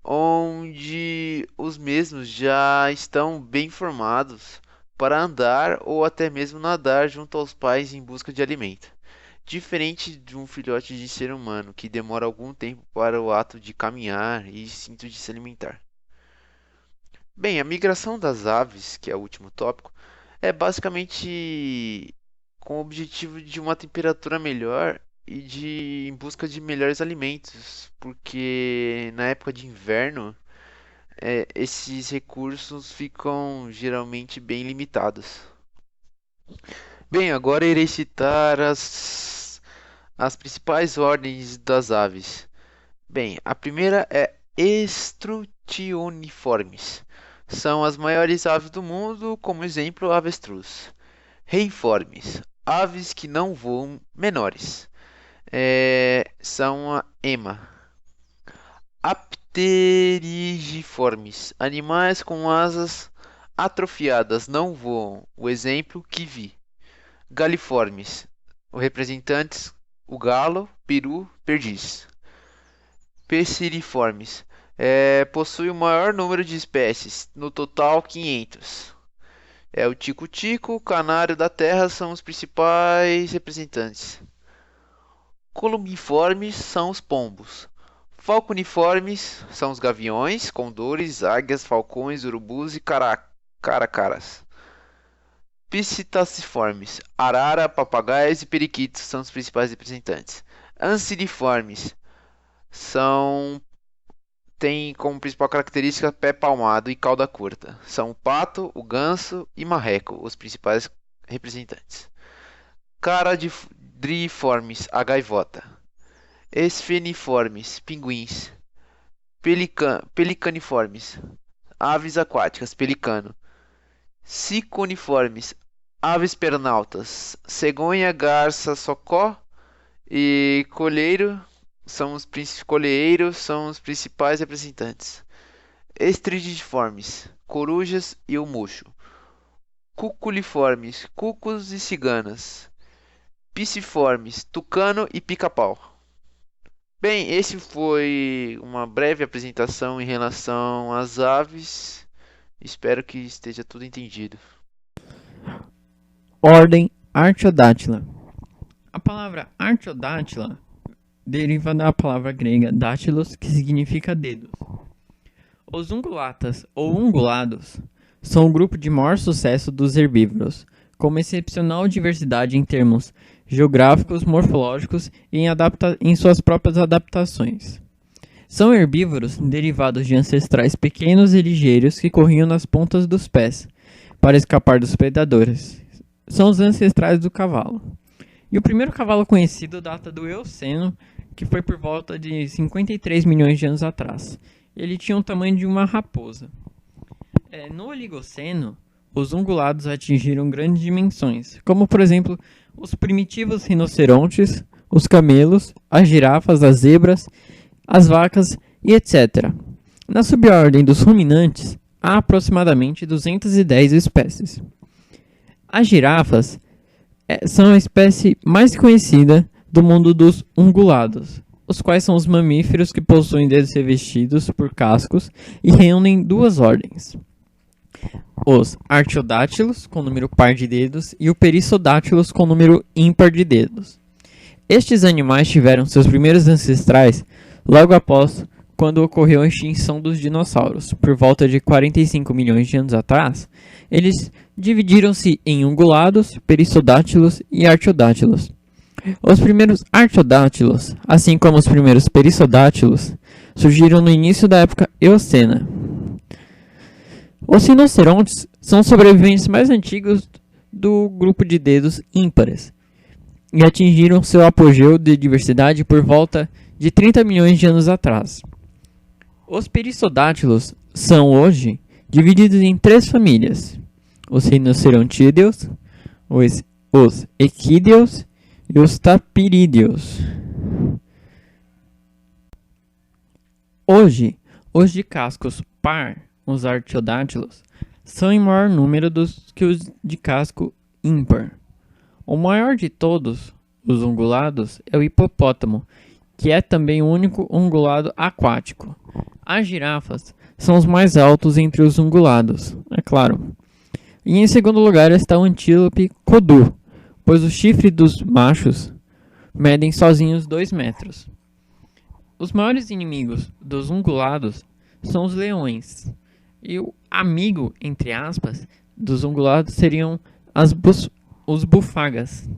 onde os mesmos já estão bem formados para andar ou até mesmo nadar junto aos pais em busca de alimento, diferente de um filhote de ser humano que demora algum tempo para o ato de caminhar e instinto de se alimentar. Bem, a migração das aves, que é o último tópico, é basicamente com o objetivo de uma temperatura melhor e em busca de melhores alimentos, porque na época de inverno esses recursos ficam geralmente bem limitados. Bem, agora irei citar as principais ordens das aves. Bem, a primeira é Estrutioniformes. São as maiores aves do mundo, como exemplo, a avestruz. Reiformes, aves que não voam, menores. São a ema. Apterigiformes, animais com asas atrofiadas, não voam. O exemplo, kiwi. Galiformes, os representantes, o galo, peru, perdiz. Passeriformes, possui o maior número de espécies, no total 500. O tico-tico, o canário da terra são os principais representantes. Columbiformes são os pombos. Falconiformes são os gaviões, condores, águias, falcões, urubus e caracaras. Psittaciformes, arara, papagaios e periquitos são os principais representantes. Anseriformes tem como principal característica pé palmado e cauda curta. São o pato, o ganso e marreco, os principais representantes. Caradriformes, a gaivota. Esfeniformes, pinguins. Pelicaniformes, aves aquáticas, pelicano. Ciconiformes, aves pernaltas. Cegonha, garça, socó e colheiro são os principais representantes. Estrigiformes, corujas e o mocho. Cuculiformes, cucos e ciganas. Pisciformes, tucano e pica-pau. Bem, esse foi uma breve apresentação em relação às aves. Espero que esteja tudo entendido. Ordem Artiodactyla. A palavra Artiodactyla deriva da palavra grega dátilos, que significa dedos. Os ungulatas ou ungulados são o grupo de maior sucesso dos herbívoros, com uma excepcional diversidade em termos geográficos, morfológicos e em suas próprias adaptações. São herbívoros derivados de ancestrais pequenos e ligeiros que corriam nas pontas dos pés para escapar dos predadores. São os ancestrais do cavalo. E o primeiro cavalo conhecido data do Eoceno, que foi por volta de 53 milhões de anos atrás. Ele tinha o tamanho de uma raposa. No Oligoceno, os ungulados atingiram grandes dimensões, como por exemplo os primitivos rinocerontes, os camelos, as girafas, as zebras, as vacas e etc. Na subordem dos ruminantes, há aproximadamente 210 espécies. As girafas são a espécie mais conhecida do mundo dos ungulados, os quais são os mamíferos que possuem dedos revestidos por cascos e reúnem duas ordens: os artiodátilos, com número par de dedos, e o perissodátilos, com número ímpar de dedos. Estes animais tiveram seus primeiros ancestrais logo após quando ocorreu a extinção dos dinossauros, por volta de 45 milhões de anos atrás. Eles dividiram-se em ungulados, perissodátilos e artiodátilos. Os primeiros artiodátilos, assim como os primeiros perissodátilos, surgiram no início da época Eocena. Os rinocerontes são os sobreviventes mais antigos do grupo de dedos ímpares e atingiram seu apogeu de diversidade por volta de 30 milhões de anos atrás. Os perissodátilos são hoje divididos em 3 famílias: os rinocerontídeos, os equídeos e os tapirídeos. Hoje, os de cascos par, os artiodátilos, são em maior número que os de casco ímpar. O maior de todos, os ungulados, é o hipopótamo, que é também o único ungulado aquático. As girafas são os mais altos entre os ungulados, é claro. E em segundo lugar está o antílope kodu, pois o chifre dos machos medem sozinhos 2 metros. Os maiores inimigos dos ungulados são os leões, e o amigo, entre aspas, dos ungulados seriam os bufagas.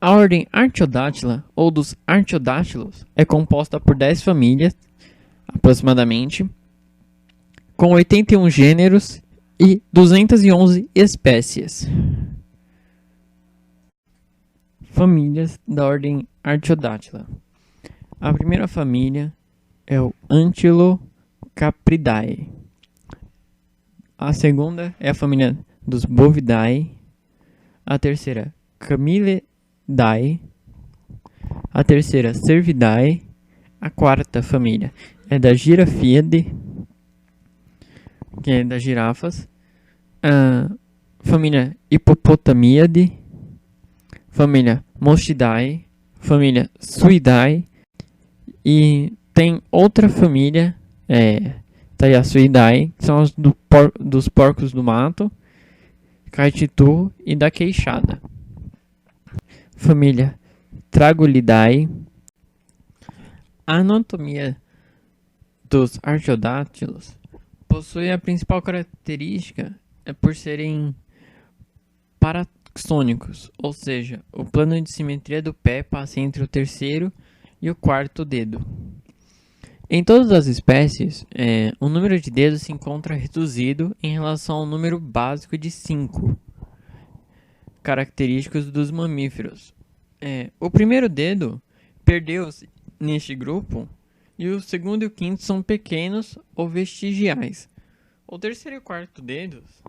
A ordem Artiodactyla, ou dos artiodátilos, é composta por 10 famílias, aproximadamente, com 81 gêneros e 211 espécies. Famílias da ordem Artiodactyla. A primeira família é o Antilocapridae. A segunda é a família dos Bovidae. A terceira, Camelidae. A terceira, Cervidae. A quarta família é da Giraffidae, que é das girafas. A família Hippopotamidae. Família Mostidae. Família Suidae. E tem outra família, Thaiasuidae, que são as dos porcos do mato, Caetitu e da queixada. Família Tragulidae. A anatomia dos artiodátilos possui a principal característica por serem paraxônicos, ou seja, o plano de simetria do pé passa entre o terceiro e o quarto dedo. Em todas as espécies, o número de dedos se encontra reduzido em relação ao número básico de 5, característicos dos mamíferos. O primeiro dedo perdeu-se neste grupo, e o segundo e o quinto são pequenos ou vestigiais. O terceiro e o quarto dedos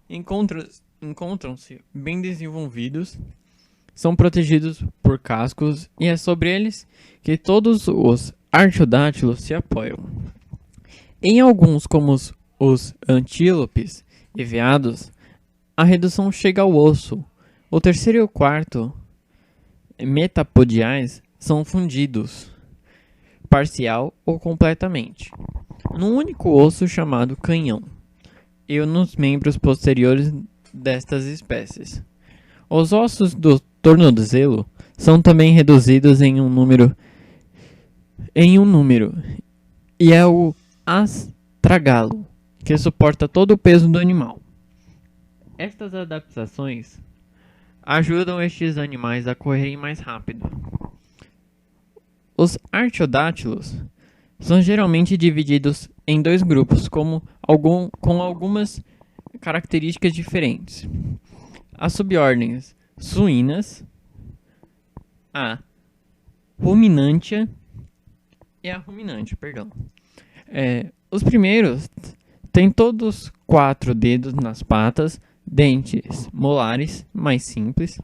encontram-se bem desenvolvidos, são protegidos por cascos, e é sobre eles que todos os artiodátilos se apoiam. Em alguns, como os antílopes e veados, a redução chega ao osso. O terceiro e o quarto, metapodiais, são fundidos, parcial ou completamente, num único osso chamado canhão, e nos membros posteriores destas espécies. Os ossos do tornozelo são também reduzidos em um número, e é o astragalo, que suporta todo o peso do animal. Estas adaptações ajudam estes animais a correrem mais rápido. Os artiodátilos são geralmente divididos em 2 grupos com algumas características diferentes. As subordens suínas, a ruminantia e a ruminante, os primeiros têm todos 4 dedos nas patas, dentes molares mais simples,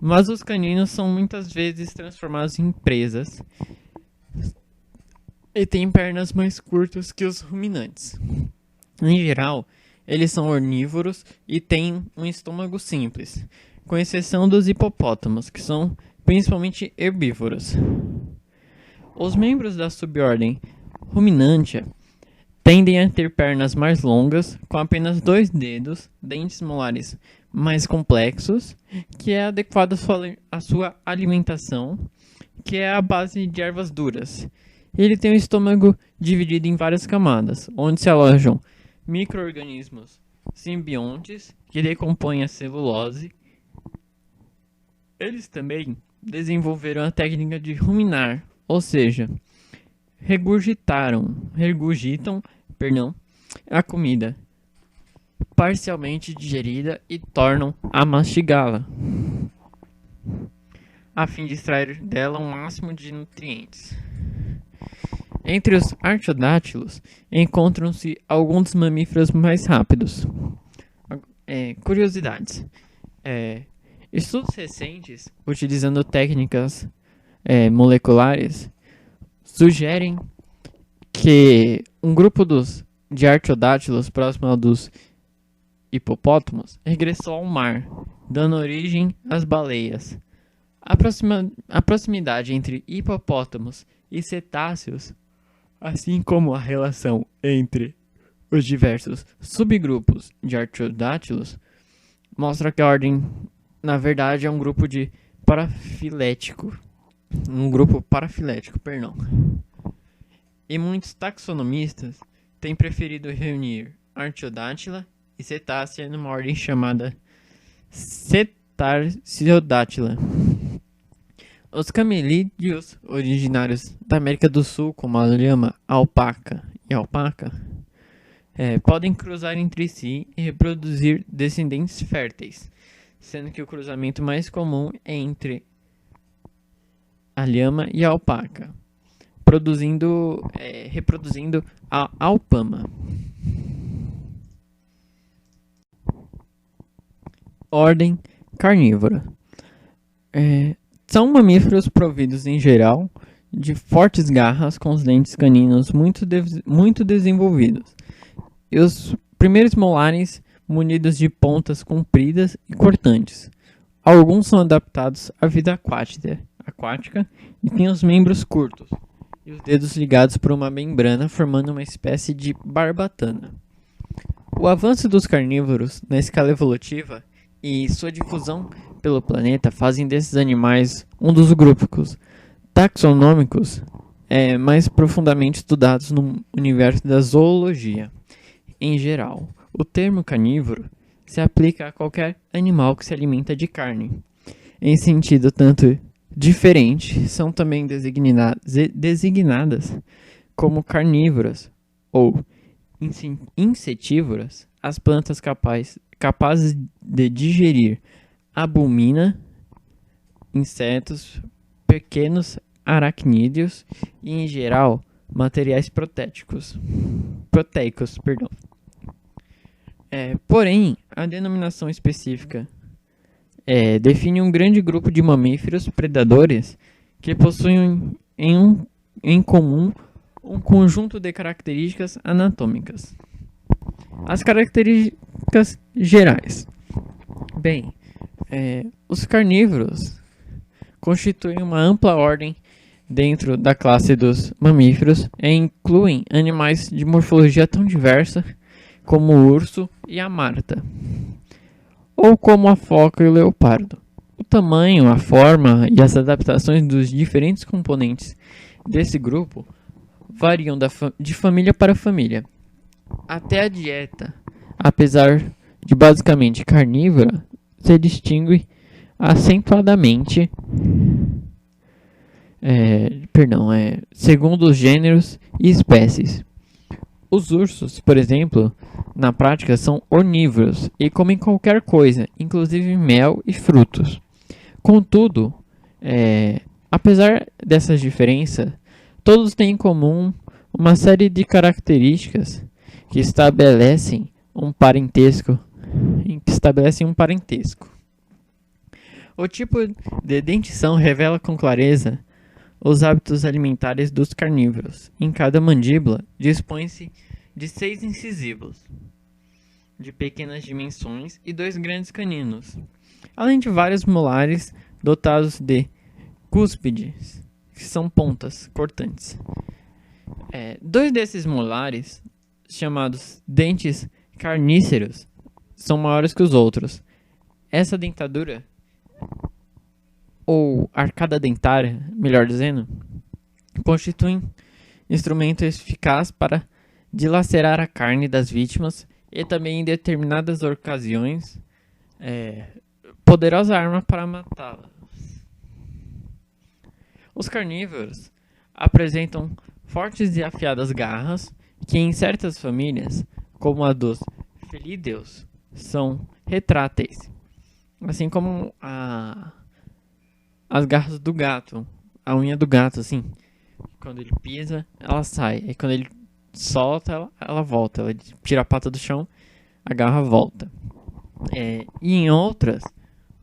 mas os caninos são muitas vezes transformados em presas e têm pernas mais curtas que os ruminantes. Em geral, eles são ornívoros e têm um estômago simples, com exceção dos hipopótamos, que são principalmente herbívoros. Os membros da subordem Ruminantia tendem a ter pernas mais longas, com apenas 2 dedos, dentes molares mais complexos, que é adequado à sua alimentação, que é a base de ervas duras. Ele tem um estômago dividido em várias camadas, onde se alojam micro-organismos simbiontes, que decompõem a celulose, Eles também desenvolveram a técnica de ruminar, ou seja, regurgitam, a comida parcialmente digerida e tornam a mastigá-la, a fim de extrair dela o máximo de nutrientes. Entre os artiodátilos encontram-se alguns dos mamíferos mais rápidos. Curiosidades. Estudos recentes, utilizando técnicas moleculares, sugerem que um grupo de artiodátilos próximo ao dos hipopótamos regressou ao mar, dando origem às baleias. A proximidade entre hipopótamos e cetáceos, assim como a relação entre os diversos subgrupos de artiodátilos, mostra que a ordem, na verdade, é um grupo parafilético. E muitos taxonomistas têm preferido reunir Artiodactyla e cetácea numa ordem chamada Cetartiodactyla. Os camelídeos originários da América do Sul, como a lhama, alpaca e alpaca, podem cruzar entre si e reproduzir descendentes férteis, sendo que o cruzamento mais comum é entre a lhama e a alpaca, reproduzindo a alpama. Ordem carnívora. São mamíferos providos, em geral, de fortes garras com os dentes caninos muito desenvolvidos, e os primeiros molares munidos de pontas compridas e cortantes. Alguns são adaptados à vida aquática e têm os membros curtos e os dedos ligados por uma membrana, formando uma espécie de barbatana. O avanço dos carnívoros na escala evolutiva e sua difusão pelo planeta fazem desses animais um dos grupos taxonômicos mais profundamente estudados no universo da zoologia. Em geral, o termo carnívoro se aplica a qualquer animal que se alimenta de carne. Em sentido tanto diferente, são também designadas como carnívoras ou insetívoras as plantas capazes de digerir albumina, insetos, pequenos aracnídeos e, em geral, materiais proteicos. Porém, a denominação específica define um grande grupo de mamíferos predadores que possuem em comum um conjunto de características anatômicas. As características gerais. Os carnívoros constituem uma ampla ordem dentro da classe dos mamíferos e incluem animais de morfologia tão diversa como o urso e a marta, ou como a foca e o leopardo. O tamanho, a forma e as adaptações dos diferentes componentes desse grupo variam de família para família. Até a dieta, apesar de basicamente carnívora, se distingue acentuadamente segundo os gêneros e espécies. Os ursos, por exemplo, na prática são onívoros e comem qualquer coisa, inclusive mel e frutos. Contudo, apesar dessas diferenças, todos têm em comum uma série de características que estabelecem um parentesco. O tipo de dentição revela com clareza os hábitos alimentares dos carnívoros. Em cada mandíbula dispõe-se de 6 incisivos de pequenas dimensões e 2 grandes caninos, além de vários molares dotados de cúspides, que são pontas cortantes. 2 desses molares, chamados dentes carníceros, são maiores que os outros. Essa dentadura, ou arcada dentária, melhor dizendo, constitui instrumento eficaz para dilacerar a carne das vítimas e também, em determinadas ocasiões, poderosa arma para matá-las. Os carnívoros apresentam fortes e afiadas garras que em certas famílias, como a dos felídeos, são retráteis, assim como as garras do gato, a unha do gato, assim, quando ele pisa, ela sai, e quando ele solta, ela volta, ela tira a pata do chão, a garra volta. E em outras,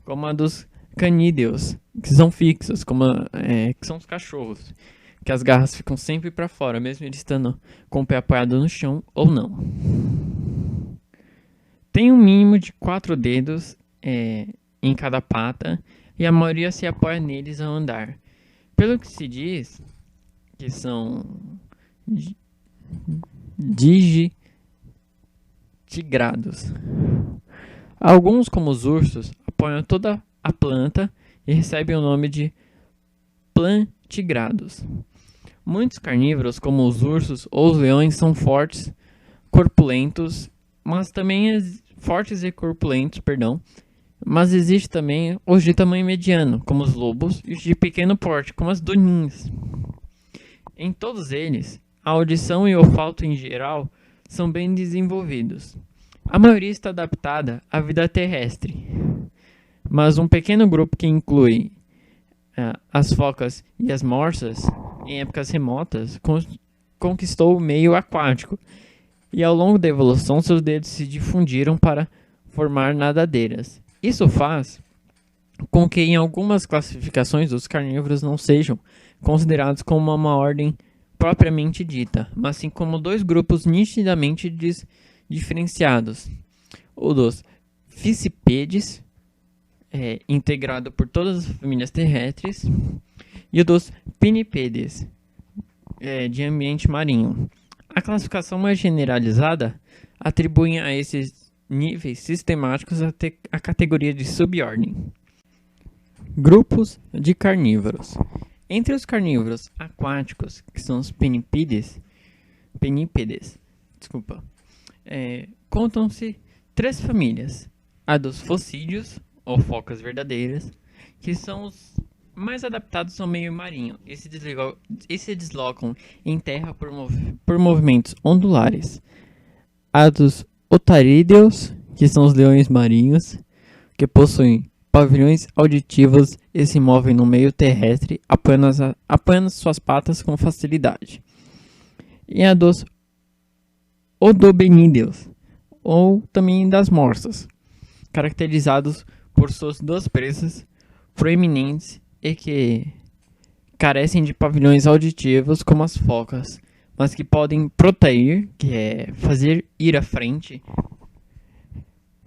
como a dos canídeos, que são fixos, que são os cachorros, que as garras ficam sempre para fora, mesmo eles estando com o pé apoiado no chão ou não. Tem um mínimo de 4 dedos em cada pata e a maioria se apoia neles ao andar. Pelo que se diz, que são digitigrados. Alguns, como os ursos, apoiam toda a planta e recebem o nome de plantigrados. Muitos carnívoros, como os ursos ou os leões, são fortes, corpulentos, mas também fortes e corpulentos, mas existe também os de tamanho mediano, como os lobos, e os de pequeno porte, como as doninhas. Em todos eles, a audição e o olfato em geral são bem desenvolvidos. A maioria está adaptada à vida terrestre, mas um pequeno grupo que inclui as focas e as morsas, em épocas remotas, conquistou o meio aquático, e ao longo da evolução seus dedos se difundiram para formar nadadeiras. Isso faz com que em algumas classificações os carnívoros não sejam considerados como uma ordem propriamente dita, mas sim como dois grupos nitidamente diferenciados: o dos Fissipédes, integrado por todas as famílias terrestres, e o dos Pinnipédes, de ambiente marinho. A classificação mais generalizada atribui a esses níveis sistemáticos a categoria de subordem. Grupos de carnívoros. Entre os carnívoros aquáticos, que são os pennípedes, contam-se 3 famílias: a dos focídeos, ou focas verdadeiras, que são os mais adaptados ao meio marinho e se deslocam em terra por movimentos ondulares; a dos otarídeos, que são os leões marinhos, que possuem pavilhões auditivos e se movem no meio terrestre apenas suas patas com facilidade; e a dos odobenídeos, ou também das morsas, caracterizados por suas 2 presas proeminentes e que carecem de pavilhões auditivos como as focas, mas que podem protair, que é fazer ir à frente,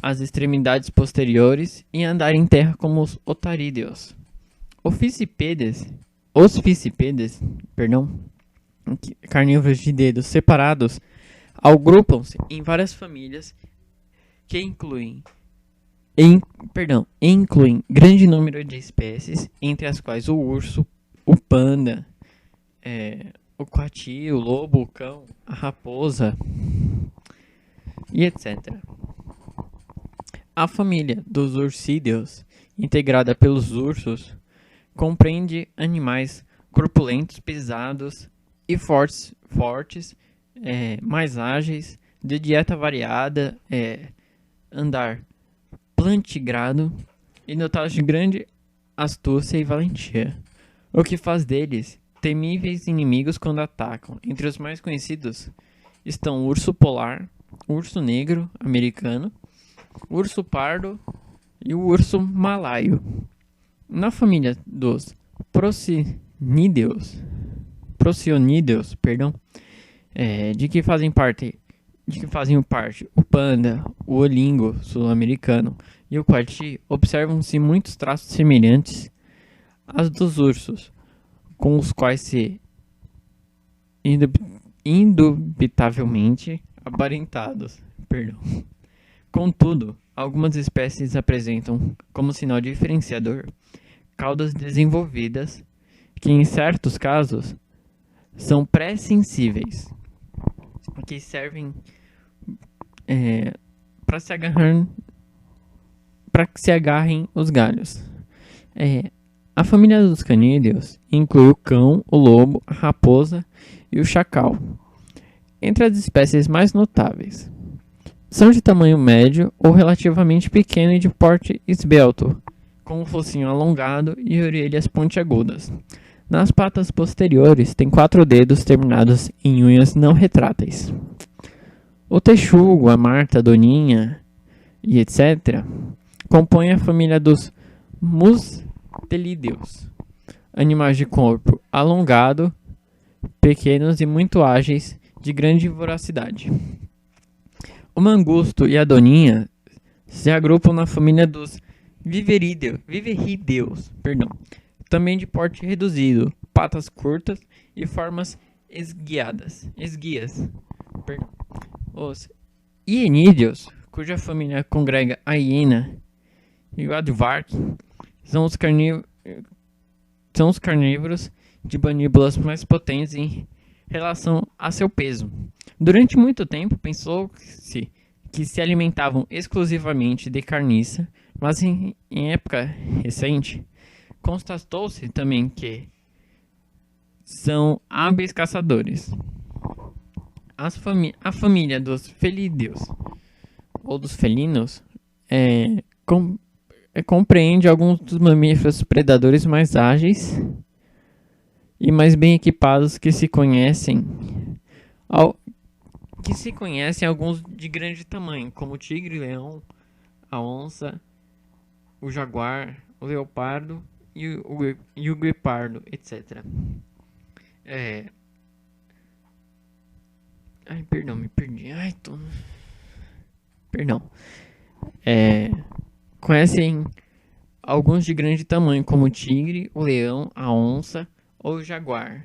as extremidades posteriores e andar em terra como os otarídeos. Os Fissipédes, carnívoros de dedos separados, agrupam-se em várias famílias que incluem grande número de espécies, entre as quais o urso, o panda, o coati, o lobo, o cão, a raposa e etc. A família dos ursídeos, integrada pelos ursos, compreende animais corpulentos, pesados e fortes, mais ágeis, de dieta variada, andar plantigrado e dotados de grande astúcia e valentia, o que faz deles temíveis inimigos quando atacam. Entre os mais conhecidos estão o urso polar, o urso negro americano, o urso pardo e o urso malaio. Na família dos procionídeos, de que fazem parte o panda, o olingo sul-americano e o coati, observam-se muitos traços semelhantes aos dos ursos, com os quais se indubitavelmente aparentados. Contudo, algumas espécies apresentam, como sinal diferenciador, caudas desenvolvidas, que em certos casos são pré-sensíveis, que servem para que se agarrem os galhos. A família dos canídeos inclui o cão, o lobo, a raposa e o chacal, entre as espécies mais notáveis. São de tamanho médio ou relativamente pequeno e de porte esbelto, com um focinho alongado e orelhas pontiagudas. Nas patas posteriores tem 4 dedos terminados em unhas não retráteis. O texugo, a marta, a doninha e etc. compõem a família dos mustelídeos, animais de corpo alongado, pequenos e muito ágeis, de grande voracidade. O mangusto e a doninha se agrupam na família dos viverrídeos, também de porte reduzido, patas curtas e formas esguias. Os hienídeos, cuja família congrega a hiena e o aardvark, são os carnívoros de mandíbulas mais potentes em relação a seu peso. Durante muito tempo pensou-se que se alimentavam exclusivamente de carniça, mas em época recente constatou-se também que são hábeis caçadores. A família dos felídeos ou dos felinos compreende alguns dos mamíferos predadores mais ágeis e mais bem equipados que se conhecem alguns de grande tamanho, como o tigre, leão, a onça, o jaguar, o leopardo e o guepardo, etc. Ai, perdão, me perdi. Perdão. Conhecem alguns de grande tamanho, como o tigre, o leão, a onça ou o jaguar.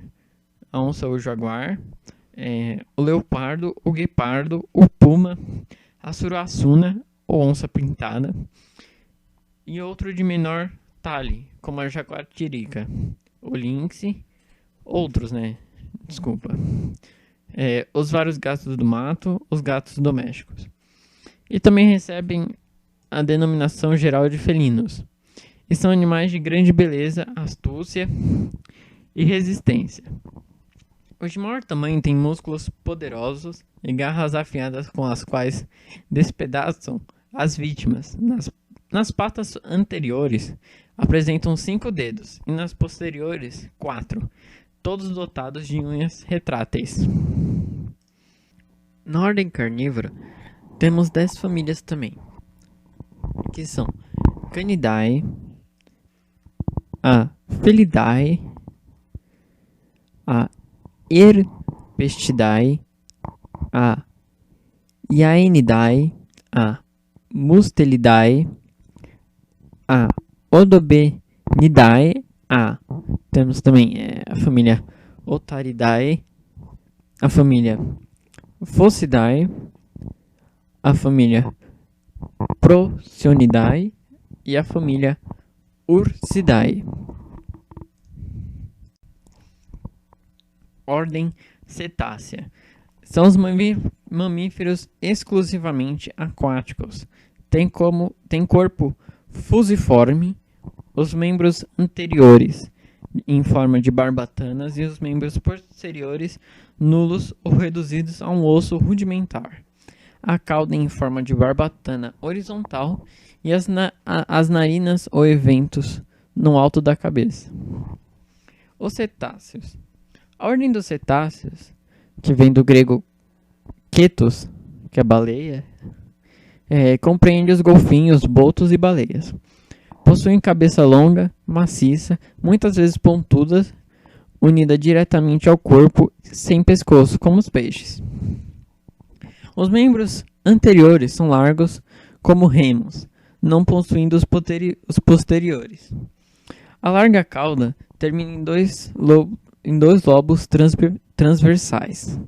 A onça ou o jaguar, o leopardo, o guepardo, o puma, a suruaçuna ou onça pintada, e outro de menor talhe, como a jaguatirica, o lynx, outros, Desculpa. Os vários gatos do mato, os gatos domésticos. E também recebem a denominação geral de felinos. E são animais de grande beleza, astúcia e resistência. Os de maior tamanho têm músculos poderosos e garras afiadas com as quais despedaçam as vítimas. Nas patas anteriores apresentam 5 dedos e nas posteriores 4, todos dotados de unhas retráteis. Na ordem carnívora temos 10 famílias também, que são Canidae, a Felidae, a Herpestidae, a Hyaenidae, a Mustelidae, a Odobenidae, temos também a família Otaridae, a família Phocidae, a família Procyon e a família Ursidae. Ordem cetácea. São os mamíferos exclusivamente aquáticos. Tem corpo fusiforme, os membros anteriores em forma de barbatanas e os membros posteriores nulos ou reduzidos a um osso rudimentar. A cauda em forma de barbatana horizontal e as narinas ou eventos no alto da cabeça. Os cetáceos. A ordem dos cetáceos, que vem do grego ketos, que é baleia, compreende os golfinhos, botos e baleias. Possuem cabeça longa, maciça, muitas vezes pontuda, unida diretamente ao corpo, sem pescoço, como os peixes. Os membros anteriores são largos como remos, não possuindo os posteriores. A larga cauda termina em dois lobos transversais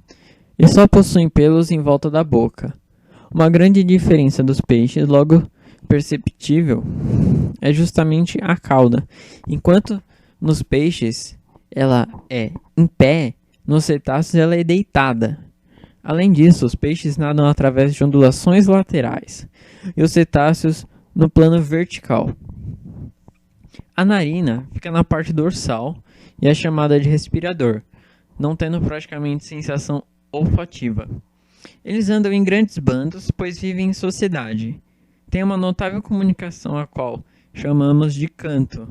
e só possuem pelos em volta da boca. Uma grande diferença dos peixes, logo perceptível, é justamente a cauda. Enquanto nos peixes ela é em pé, nos cetáceos ela é deitada. Além disso, os peixes nadam através de ondulações laterais e os cetáceos no plano vertical. A narina fica na parte dorsal e é chamada de respirador, não tendo praticamente sensação olfativa. Eles andam em grandes bandos, pois vivem em sociedade. Tem uma notável comunicação a qual chamamos de canto,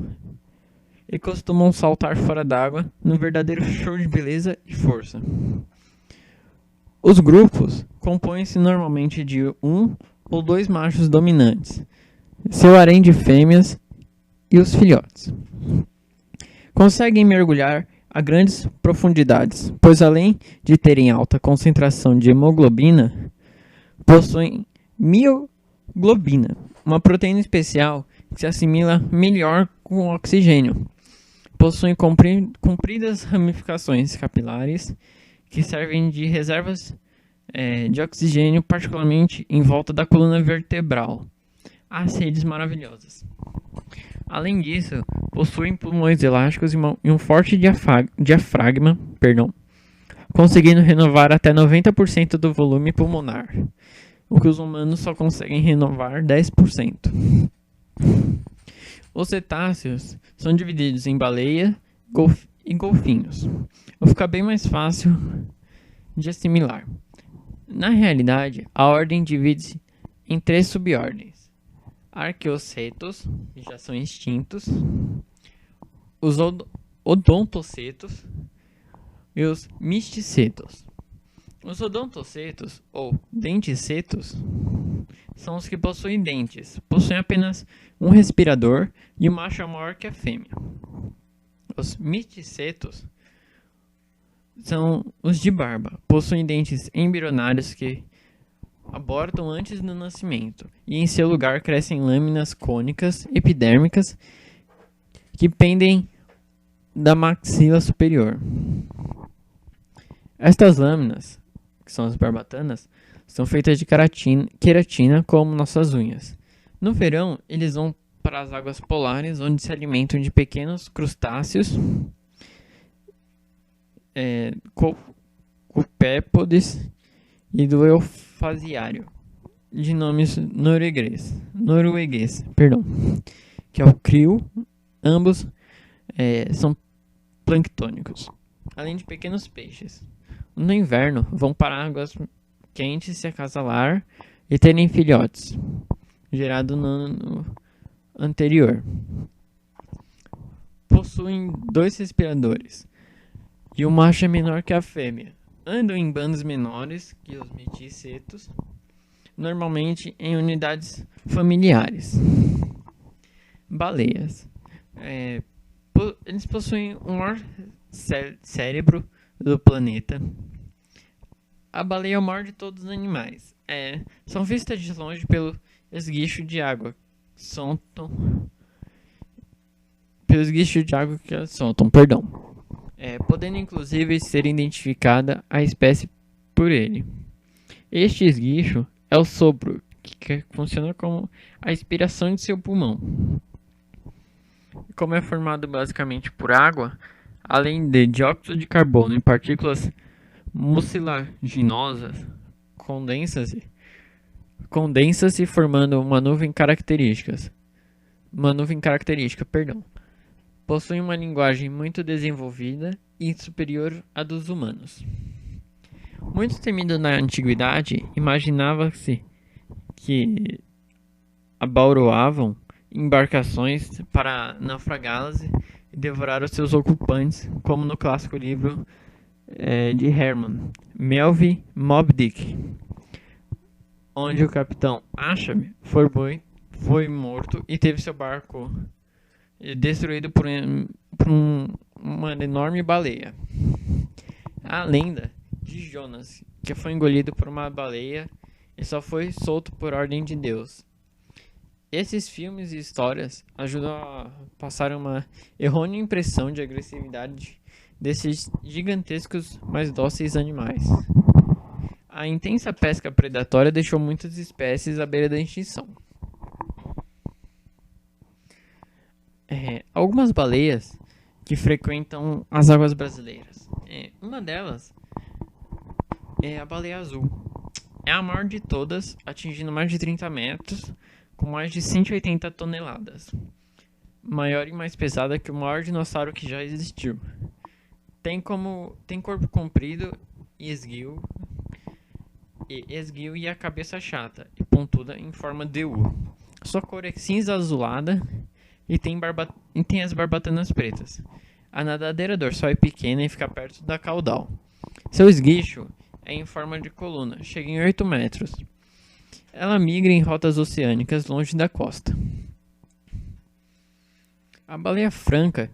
e costumam saltar fora d'água num verdadeiro show de beleza e força. Os grupos compõem-se normalmente de um ou dois machos dominantes, seu harém de fêmeas e os filhotes. Conseguem mergulhar a grandes profundidades, pois além de terem alta concentração de hemoglobina, possuem mioglobina, uma proteína especial que se assimila melhor com o oxigênio. Possuem compridas ramificações capilares que servem de reservas de oxigênio, particularmente em volta da coluna vertebral. As redes maravilhosas. Além disso, possuem pulmões elásticos e um forte diafragma, conseguindo renovar até 90% do volume pulmonar, o que os humanos só conseguem renovar 10%. Os cetáceos são divididos em baleia e golfinhos, o que fica bem mais fácil de assimilar. Na realidade, a ordem divide-se em 3 subordens. Arqueocetos, que já são extintos, os odontocetos e os misticetos. Os odontocetos, ou denticetos, são os que possuem dentes, possuem apenas um respirador e o macho é maior que a fêmea. Os misticetos são os de barba, possuem dentes embrionários que abortam antes do nascimento, e em seu lugar crescem lâminas cônicas epidérmicas que pendem da maxila superior. Estas lâminas, que são as barbatanas, são feitas de queratina como nossas unhas. No verão, eles vão para as águas polares, onde se alimentam de pequenos crustáceos, copépodes e do eufasiário, de nomes norueguês, que é o krill. Ambos são planctônicos, além de pequenos peixes. No inverno, vão para águas quentes se acasalar e terem filhotes, gerado no ano anterior. Possuem 2 respiradores, e o macho é menor que a fêmea. Andam em bandos menores que os mestiçetos, normalmente em unidades familiares. Baleias. Eles possuem o maior cérebro do planeta. A baleia é o maior de todos os animais. São vistas de longe pelo esguicho de água que soltam. Podendo inclusive ser identificada a espécie por ele. Este esguicho é o sopro, que funciona como a expiração de seu pulmão. Como é formado basicamente por água, além de dióxido de carbono e partículas mucilaginosas, condensa-se formando uma nuvem característica. Possui uma linguagem muito desenvolvida e superior à dos humanos. Muito temido na antiguidade, imaginava-se que abauroavam embarcações para naufragá-las e devorar os seus ocupantes, como no clássico livro de Herman Melville, Moby Dick, onde o capitão Achab foi morto e teve seu barco destruído por uma enorme baleia. A lenda de Jonas, que foi engolido por uma baleia e só foi solto por ordem de Deus. Esses filmes e histórias ajudam a passar uma errônea impressão de agressividade desses gigantescos, mas dóceis animais. A intensa pesca predatória deixou muitas espécies à beira da extinção. Algumas baleias que frequentam as águas brasileiras. Uma delas é a baleia azul. É a maior de todas, atingindo mais de 30 metros, com mais de 180 toneladas. maior e mais pesada que o maior dinossauro que já existiu. Tem corpo comprido e esguio e a cabeça chata e pontuda em forma de U. Sua cor é cinza azulada e tem as barbatanas pretas. A nadadeira dorsal é pequena e fica perto da caudal. Seu esguicho é em forma de coluna, chega em 8 metros. Ela migra em rotas oceânicas longe da costa. A baleia franca,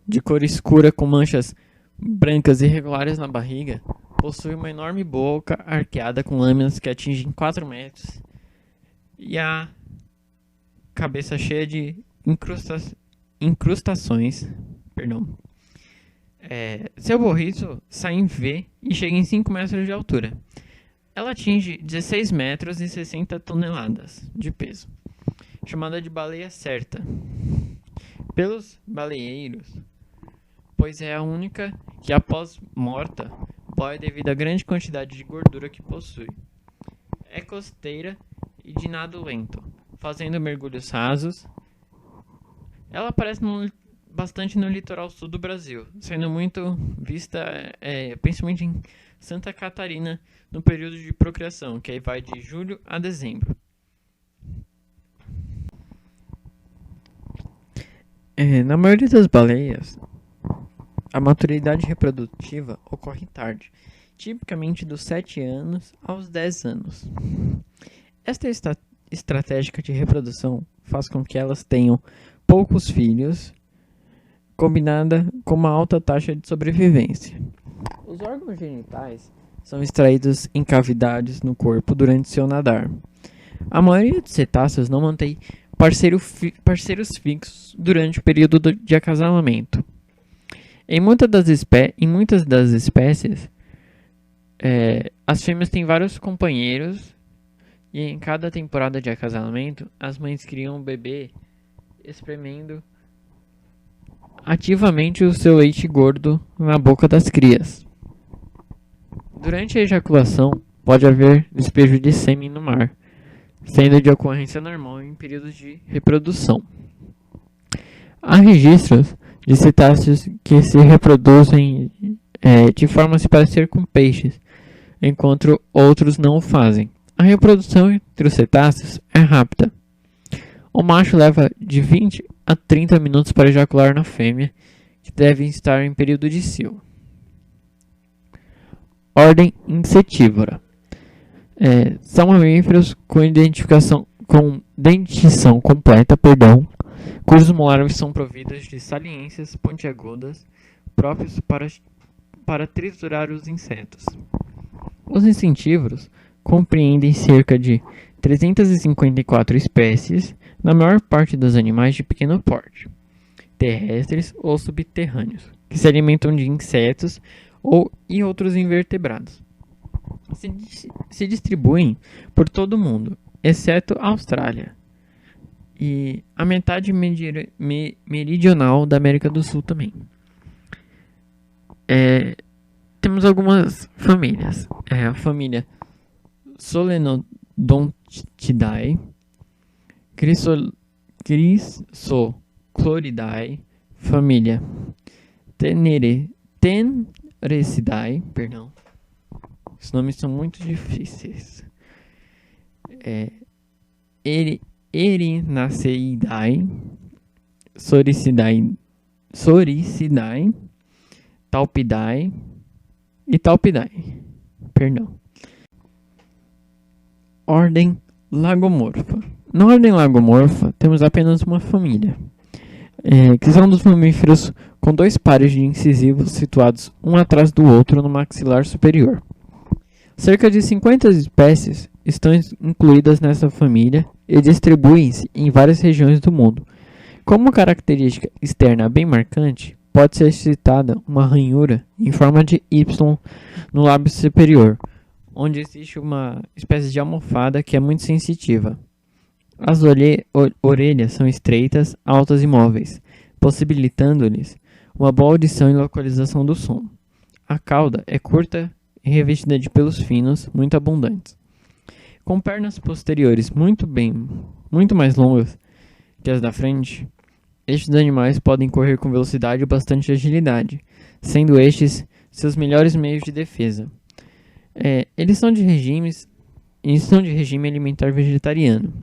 de cor escura com manchas brancas irregulares na barriga, possui uma enorme boca arqueada com lâminas que atingem 4 metros e a cabeça cheia de incrustações. Seu borriço sai em V e chega em 5 metros de altura. Ela atinge 16 metros e 60 toneladas de peso, chamada de baleia certa pelos baleeiros, pois é a única que, após morta, boia devido à grande quantidade de gordura que possui. É costeira e de nado lento, fazendo mergulhos rasos. Ela aparece bastante no litoral sul do Brasil, sendo muito vista principalmente em Santa Catarina no período de procriação, que aí vai de julho a dezembro. Na maioria das baleias, a maturidade reprodutiva ocorre tarde, tipicamente dos 7 anos aos 10 anos. Esta estratégia de reprodução faz com que elas tenham poucos filhos, combinada com uma alta taxa de sobrevivência. Os órgãos genitais são extraídos em cavidades no corpo durante seu nadar. A maioria dos cetáceos não mantém parceiros fixos durante o período de acasalamento. Em muitas das espécies, as fêmeas têm vários companheiros e em cada temporada de acasalamento, as mães criam um bebê espremendo ativamente o seu leite gordo na boca das crias. Durante a ejaculação, pode haver despejo de sêmen no mar, sendo de ocorrência normal em períodos de reprodução. Há registros de cetáceos que se reproduzem de forma a se parecer com peixes, enquanto outros não o fazem. A reprodução entre os cetáceos é rápida. O macho leva de 20 a 30 minutos para ejacular na fêmea, que deve estar em período de cio. Ordem insetívora. São mamíferos com dentição completa, cujos molares são providos de saliências pontiagudas próprios para triturar os insetos. Os insetívoros compreendem cerca de 354 espécies, na maior parte dos animais de pequeno porte, terrestres ou subterrâneos, que se alimentam de insetos e outros invertebrados. Se distribuem por todo o mundo, exceto a Austrália e a metade meridional da América do Sul também. Temos algumas famílias. A família Solenodontidae, Chrysochloridae, família Tenericidae, os nomes são muito difíceis. Erinaceidae, Soricidae, Talpidae e Talpidae. Ordem Lagomorfa. Na ordem Lagomorfa, temos apenas uma família, que são dos mamíferos com 2 pares de incisivos situados um atrás do outro no maxilar superior. Cerca de 50 espécies estão incluídas nessa família e distribuem-se em várias regiões do mundo. Como característica externa bem marcante, pode ser citada uma ranhura em forma de Y no lábio superior, onde existe uma espécie de almofada que é muito sensitiva. As orelhas são estreitas, altas e móveis, possibilitando-lhes uma boa audição e localização do som. A cauda é curta e revestida de pelos finos, muito abundantes. Com pernas posteriores muito mais longas que as da frente, estes animais podem correr com velocidade e bastante agilidade, sendo estes seus melhores meios de defesa. Eles são de regime alimentar vegetariano.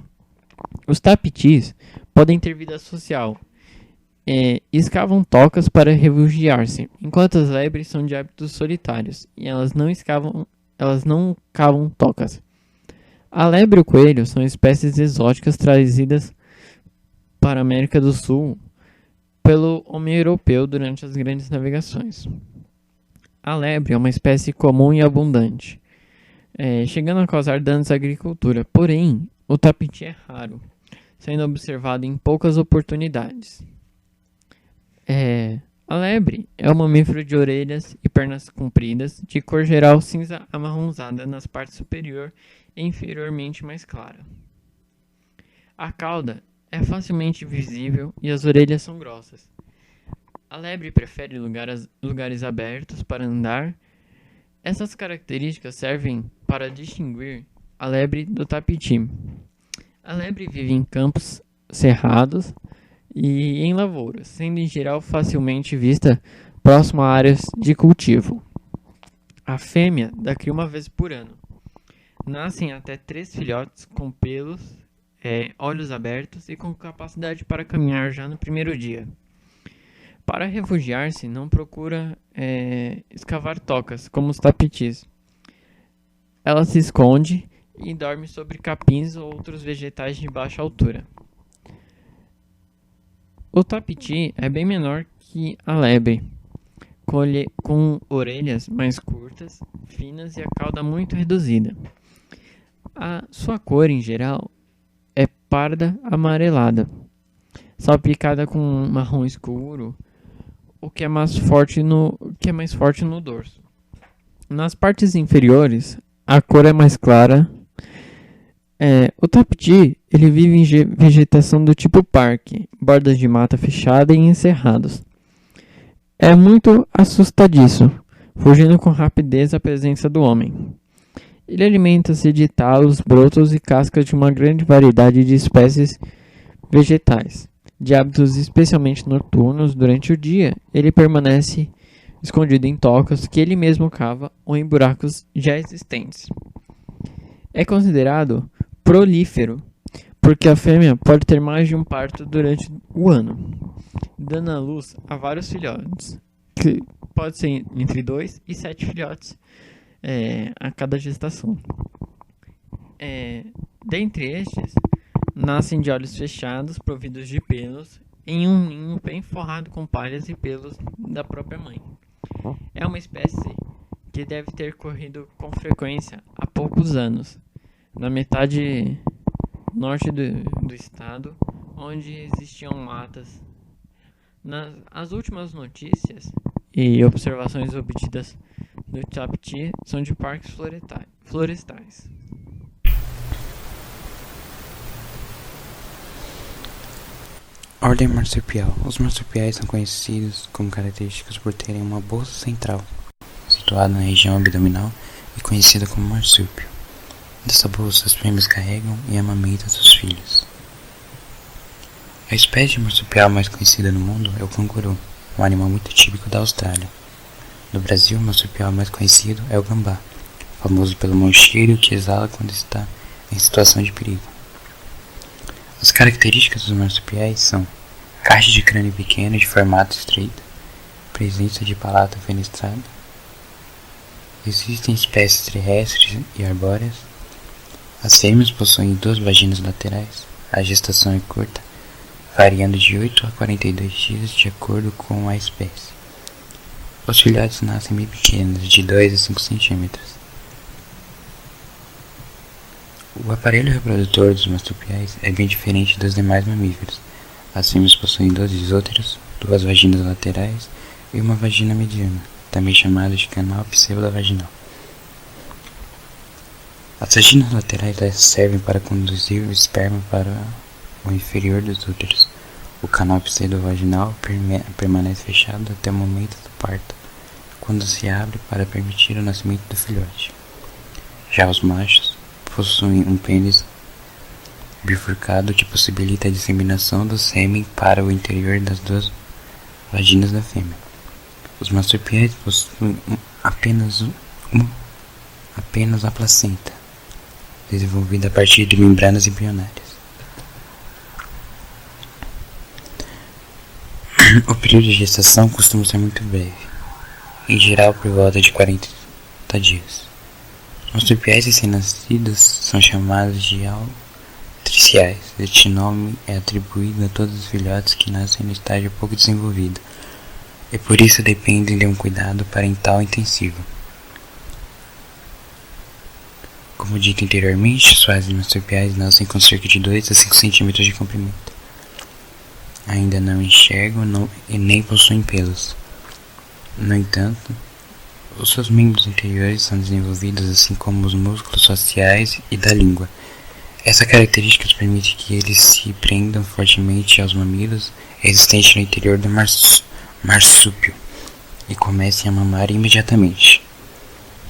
Os tapitis podem ter vida social, escavam tocas para refugiar-se, enquanto as lebres são de hábitos solitários e elas não cavam tocas. A lebre e o coelho são espécies exóticas trazidas para a América do Sul pelo homem europeu durante as grandes navegações. A lebre é uma espécie comum e abundante, chegando a causar danos à agricultura, porém, o tapiti é raro, sendo observado em poucas oportunidades. A lebre é um mamífero de orelhas e pernas compridas, de cor geral cinza amarronzada nas partes superior e inferiormente mais clara. A cauda é facilmente visível e as orelhas são grossas. A lebre prefere lugares abertos para andar. Essas características servem para distinguir a lebre do tapiti. A lebre vive em campos cerrados e em lavouras, sendo em geral facilmente vista próximo a áreas de cultivo. A fêmea dá cria uma vez por ano. Nascem até 3 filhotes com pelos, olhos abertos e com capacidade para caminhar já no primeiro dia. Para refugiar-se, não procura escavar tocas, como os tapitis. Ela se esconde e dorme sobre capins ou outros vegetais de baixa altura. O tapiti é bem menor que a lebre, com orelhas mais curtas, finas e a cauda muito reduzida. A sua cor, em geral, é parda amarelada, salpicada com marrom escuro, o que é mais forte no dorso. Nas partes inferiores, a cor é mais clara. O tapiti ele vive em vegetação do tipo parque, bordas de mata fechada e em cerrados. É muito assustadiço, fugindo com rapidez à presença do homem. Ele alimenta-se de talos, brotos e cascas de uma grande variedade de espécies vegetais. De hábitos especialmente noturnos, durante o dia, ele permanece escondido em tocas que ele mesmo cava ou em buracos já existentes. É considerado prolífero, porque a fêmea pode ter mais de um parto durante o ano, dando à luz a vários filhotes, que pode ser entre 2 e 7 filhotes a cada gestação. Dentre estes, nascem de olhos fechados, providos de pelos, em um ninho bem forrado com palhas e pelos da própria mãe. É uma espécie que deve ter corrido com frequência há poucos anos, na metade norte do estado, onde existiam matas. As últimas notícias e observações obtidas do tapiti são de parques florestais. Ordem marsupial. Os marsupiais são conhecidos como características por terem uma bolsa central, situada na região abdominal e conhecida como marsúpio. Dessa bolsa, as fêmeas carregam e amamentam seus filhos. A espécie de marsupial mais conhecida no mundo é o canguru, um animal muito típico da Austrália. No Brasil, o marsupial mais conhecido é o gambá, famoso pelo mau cheiro que exala quando está em situação de perigo. As características dos marsupiais são caixa de crânio pequeno de formato estreito, presença de palato fenestrado. Existem espécies terrestres e arbóreas. As fêmeas possuem 2 vaginas laterais. A gestação é curta, variando de 8 a 42 dias de acordo com a espécie. Os filhotes nascem bem pequenos, de 2 a 5 centímetros. O aparelho reprodutor dos marsupiais é bem diferente dos demais mamíferos. As fêmeas possuem 2 isóteros, 2 vaginas laterais e uma vagina mediana, também chamada de canal pseudovaginal. As vaginas laterais servem para conduzir o esperma para o inferior dos úteros. O canal pseudovaginal permanece fechado até o momento do parto, quando se abre para permitir o nascimento do filhote. Já os machos possuem um pênis bifurcado que possibilita a disseminação do sêmen para o interior das duas vaginas da fêmea. Os marsupiais possuem apenas a placenta, desenvolvida a partir de membranas embrionárias. O período de gestação costuma ser muito breve, em geral por volta de 40 dias. Os marsupiais recém-nascidos são chamados de altriciais. Este nome é atribuído a todos os filhotes que nascem no estágio pouco desenvolvido, e por isso dependem de um cuidado parental intensivo. Como dito anteriormente, os fases marsupiais nascem com cerca de 2 a 5 centímetros de comprimento. Ainda não enxergam e nem possuem pelos. No entanto, os seus membros inferiores são desenvolvidos, assim como os músculos faciais e da língua. Essa característica permite que eles se prendam fortemente aos mamilos existentes no interior do marsúpio e comecem a mamar imediatamente.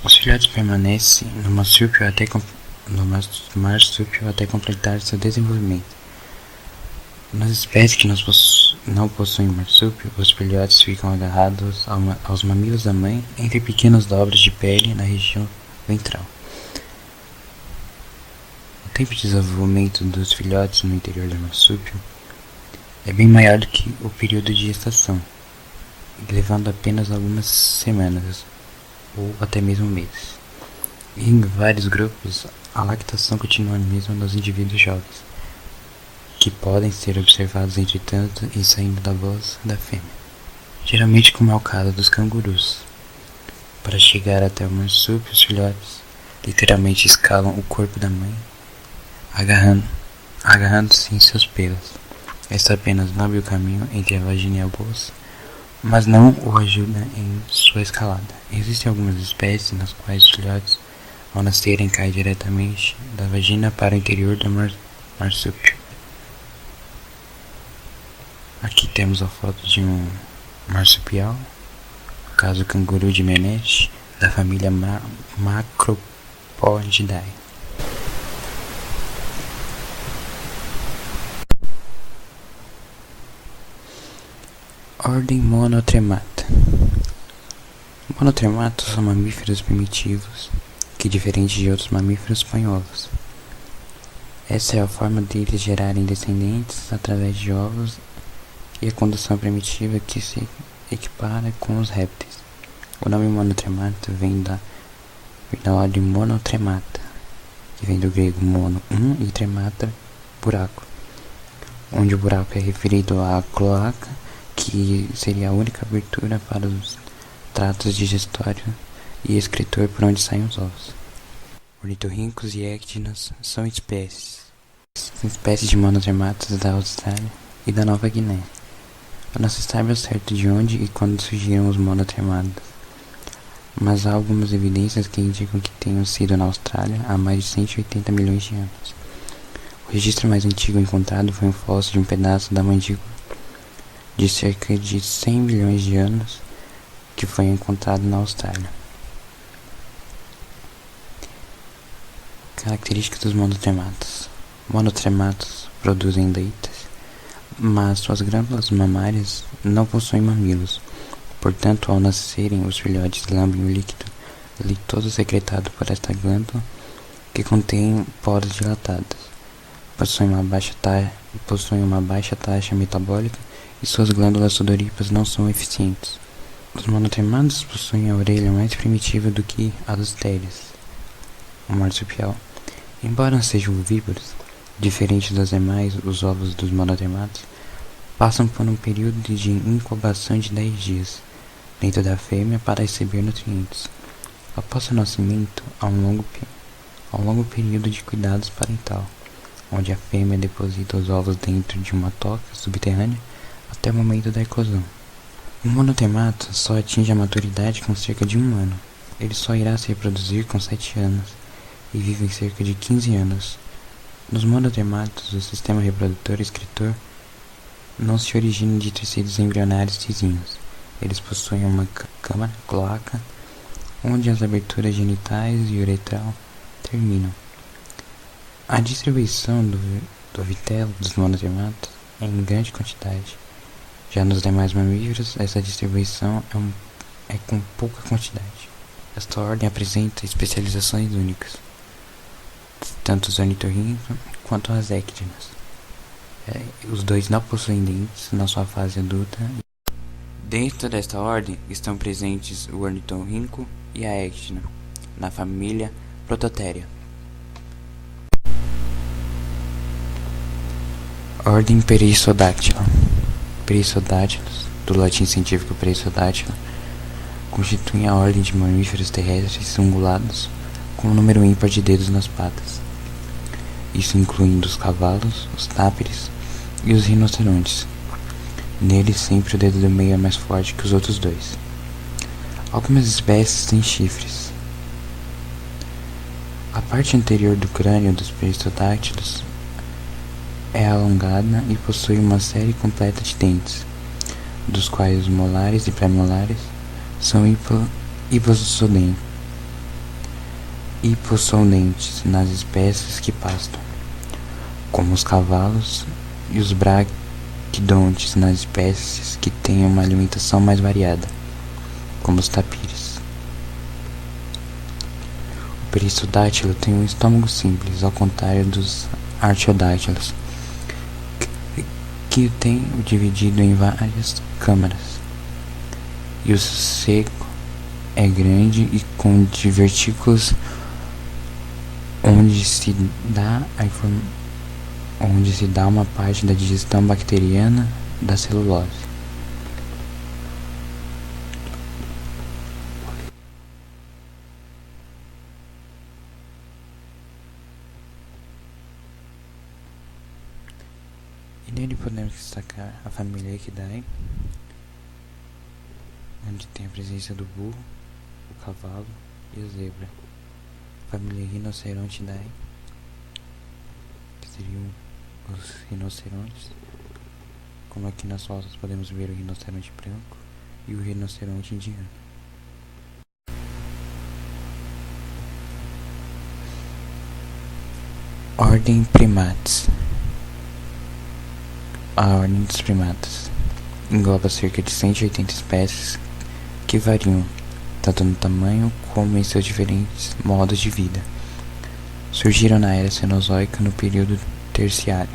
Os filhotes permanecem no marsúpio até completar seu desenvolvimento. Nas espécies que não possuem marsúpio, os filhotes ficam agarrados aos mamilos da mãe entre pequenas dobras de pele na região ventral. O tempo de desenvolvimento dos filhotes no interior do marsúpio é bem maior do que o período de gestação, levando apenas algumas semanas ou até mesmo meses. Em vários grupos, a lactação continua a mesma nos indivíduos jovens, que podem ser observados entretanto e saindo da voz da fêmea, geralmente como é o caso dos cangurus. Para chegar até o marsúpio, os filhotes literalmente escalam o corpo da mãe, agarrando-se em seus pelos. Esta apenas abre o caminho entre a vagina e a bolsa, mas não o ajuda em sua escalada. Existem algumas espécies nas quais os filhotes, ao nascerem, caem diretamente da vagina para o interior do marsúpio. Aqui temos a foto de um marsupial, no caso canguru de Menete, da família Macropodidae. Ordem Monotremata. Monotrematos são mamíferos primitivos que, diferente de outros mamíferos, põem ovos. Essa é a forma deles gerarem descendentes através de ovos e a condução primitiva que se equipara com os répteis. O nome monotremata vem da ordem Monotremata, que vem do grego mono, e tremata, buraco, onde o buraco é referido à cloaca, que seria a única abertura para os tratos digestório e excretor por onde saem os ovos. Ornitorrincos e ecdinos são espécies de monotrematas da Austrália e da Nova Guiné. Não se sabe ao certo de onde e quando surgiram os monotrematas, mas há algumas evidências que indicam que tenham sido na Austrália há mais de 180 milhões de anos. O registro mais antigo encontrado foi um fóssil de um pedaço da mandíbula de cerca de 100 milhões de anos que foi encontrado na Austrália. Características dos monotrematos. Monotrematos produzem leites, mas suas glândulas mamárias não possuem mamilos. Portanto, ao nascerem, os filhotes lambem o líquido leitoso secretado por esta glândula, que contém poros dilatados. Possuem uma baixa taxa metabólica e suas glândulas sudoríparas não são eficientes. Os monotrematos possuem a orelha mais primitiva do que a dos térios, o marsupial. Embora não sejam ovíparos, diferente dos demais, os ovos dos monotrematos passam por um período de incubação de 10 dias dentro da fêmea para receber nutrientes. Após o nascimento, há um longo período de cuidados parental, onde a fêmea deposita os ovos dentro de uma toca subterrânea até o momento da eclosão. O monotremato só atinge a maturidade com cerca de 1 ano. Ele só irá se reproduzir com 7 anos e vive cerca de 15 anos. Nos monotrematos, o sistema reprodutor excretor não se origina de tecidos embrionários vizinhos. Eles possuem uma câmara, cloaca, onde as aberturas genitais e uretral terminam. A distribuição do vitelo, dos monotrematos, em grande quantidade. Já nos demais mamíferos, essa distribuição é com pouca quantidade. Esta ordem apresenta especializações únicas, tanto os ornitorrincos quanto as équidinas. Os dois não possuem dentes na sua fase adulta. Dentro desta ordem estão presentes o ornitorrinco e a équidna, na família Prototheria. Ordem Perissodactyla. Perissodactylus, do latim científico Perissodactyla, constituem a ordem de mamíferos terrestres ungulados com um número ímpar de dedos nas patas. Isso incluindo os cavalos, os tápires e os rinocerontes. Neles sempre o dedo do meio é mais forte que os outros dois. Algumas espécies têm chifres. A parte anterior do crânio dos perissodactylos é alongada e possui uma série completa de dentes, dos quais os molares e pré-molares são hipossolentes nas espécies que pastam, como os cavalos, e os braquidontes nas espécies que têm uma alimentação mais variada, como os tapires. O perissodactylo tem um estômago simples, ao contrário dos artiodáctilos, que o tem dividido em várias câmaras, e o seco é grande e com divertículos onde se dá uma parte da digestão bacteriana da celulose. E nele podemos destacar a família Equidae, onde tem a presença do burro, o cavalo e a zebra. A família Rinocerontidae, que seriam os rinocerontes, como aqui nas fotos podemos ver o rinoceronte branco e o rinoceronte indiano. Ordem Primates. A ordem dos primatas engloba cerca de 180 espécies que variam tanto no tamanho como em seus diferentes modos de vida. Surgiram na era Cenozoica no período terciário.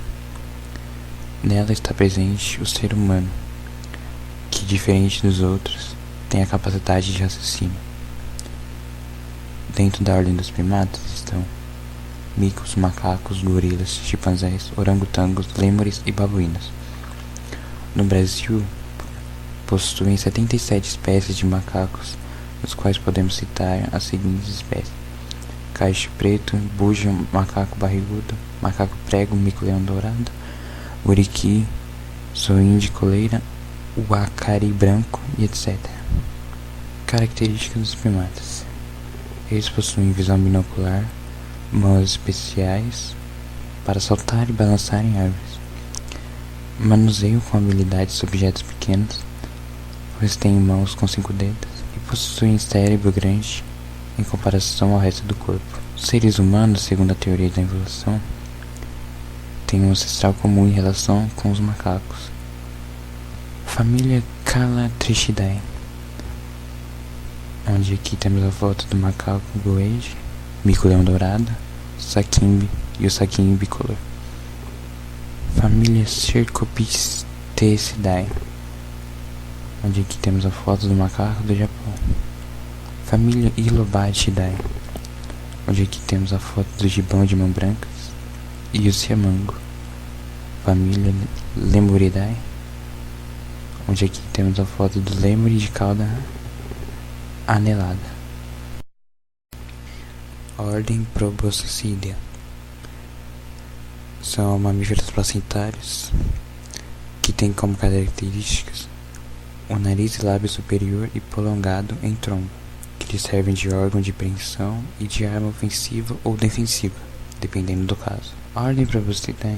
Nela está presente o ser humano, que, diferente dos outros, tem a capacidade de raciocínio. Dentro da ordem dos primatas estão micos, macacos, gorilas, chimpanzés, orangotangos, lêmures e babuínos. No Brasil, possuem 77 espécies de macacos, dos quais podemos citar as seguintes espécies: caixo preto, buja, macaco barrigudo, macaco prego, mico-leão dourado, uriqui, soim de coleira, uacari branco e etc. Características dos primatas: eles possuem visão binocular, mãos especiais para saltar e balançar em árvores, manuseiam com habilidade objetos pequenos, pois têm mãos com 5 dedos, e possuem cérebro grande em comparação ao resto do corpo. Os seres humanos, segundo a teoria da evolução, têm um ancestral comum em relação com os macacos. Família Calatrichidae, onde aqui temos a foto do macaco goede, mico-leão dourado, saquimbe e o saquinho bicolor. Família Cercopithecidae, onde aqui temos a foto do macaco do Japão. Família Ilobatidae, onde aqui temos a foto do gibão de mãos brancas e o siamango. Família Lemuridae, onde aqui temos a foto do lêmure de cauda anelada. Ordem Proboscidea. São mamíferos placentários que têm como características o nariz e lábio superior e prolongado em trombo, que lhes servem de órgão de preensão e de arma ofensiva ou defensiva, dependendo do caso. A ordem Proboscidae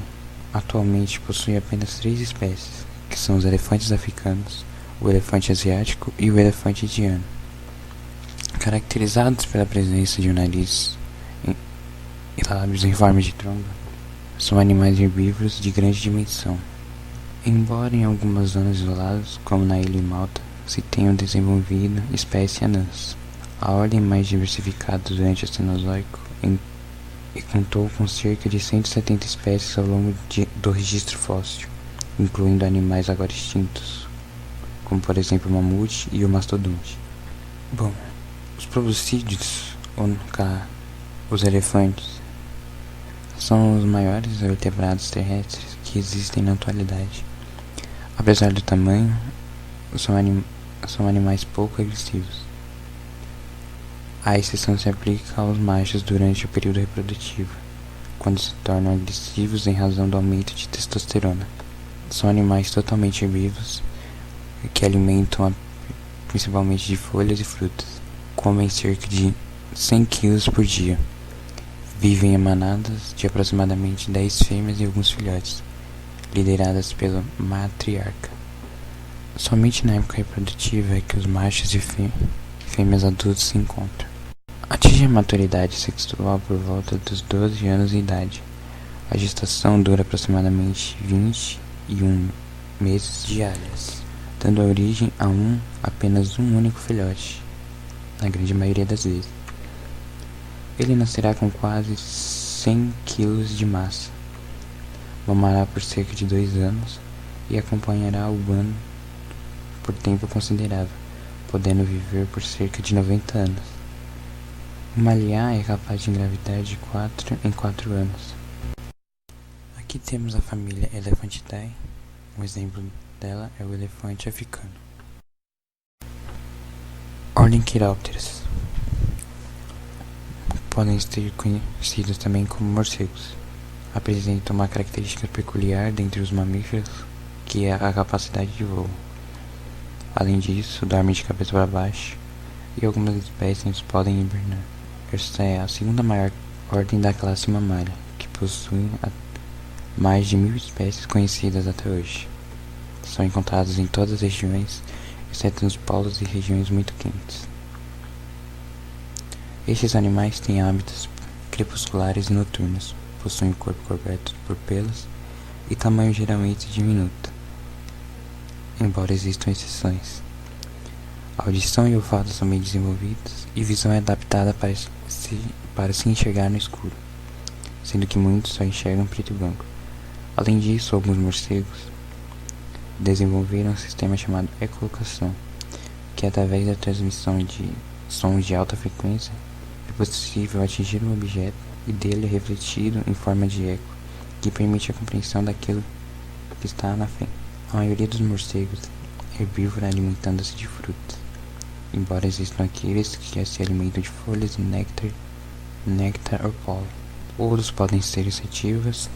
atualmente possui apenas 3 espécies, que são os elefantes africanos, o elefante asiático e o elefante indiano. Caracterizados pela presença de um nariz e lábios em forma de tromba, São animais herbívoros de grande dimensão. Embora em algumas zonas isoladas, como na ilha de Malta, se tenham desenvolvido espécies anãs. A ordem mais diversificada durante o Cenozoico e contou com cerca de 170 espécies ao longo do registro fóssil, incluindo animais agora extintos, como por exemplo o mamute e o mastodonte. Bom, os proboscídeos, ou no caso, os elefantes, são os maiores vertebrados terrestres que existem na atualidade. Apesar do tamanho, são animais pouco agressivos. A exceção se aplica aos machos durante o período reprodutivo, quando se tornam agressivos em razão do aumento de testosterona. São animais totalmente herbívoros que alimentam principalmente de folhas e frutas. Comem cerca de 100 kg por dia. Vivem em manadas de aproximadamente 10 fêmeas e alguns filhotes, lideradas pela matriarca. Somente na época reprodutiva é que os machos e fêmeas adultos se encontram. Atingem a maturidade sexual por volta dos 12 anos de idade. A gestação dura aproximadamente 21 meses diárias, dando origem a apenas um único filhote, na grande maioria das vezes. Ele nascerá com quase 100 kg de massa, mamará por cerca de 2 anos e acompanhará o bando por tempo considerável, podendo viver por cerca de 90 anos. Uma liá é capaz de engravidar de 4 em 4 anos. Aqui temos a família Elephantidae. Um exemplo dela é o elefante africano. Ordem Chiropteras. Podem ser conhecidos também como morcegos. Apresentam uma característica peculiar dentre os mamíferos, que é a capacidade de voo. Além disso, dormem de cabeça para baixo e algumas espécies podem hibernar. Esta é a segunda maior ordem da classe mamária, que possui mais de 1000 espécies conhecidas até hoje. São encontradas em todas as regiões, exceto nos polos e regiões muito quentes. Estes animais têm hábitos crepusculares e noturnos, possuem o corpo coberto por pelos e tamanho geralmente diminuto, embora existam exceções. A audição e o olfato são bem desenvolvidos e visão é adaptada para se enxergar no escuro, sendo que muitos só enxergam preto e branco. Além disso, alguns morcegos desenvolveram um sistema chamado ecolocação, que através da transmissão de sons de alta frequência é possível atingir um objeto e dele é refletido em forma de eco, que permite a compreensão daquilo que está na frente. A maioria dos morcegos é herbívora, alimentando-se de frutas, embora existam aqueles que se alimentam de folhas e néctar ou pólen. Outros podem ser insetívoros,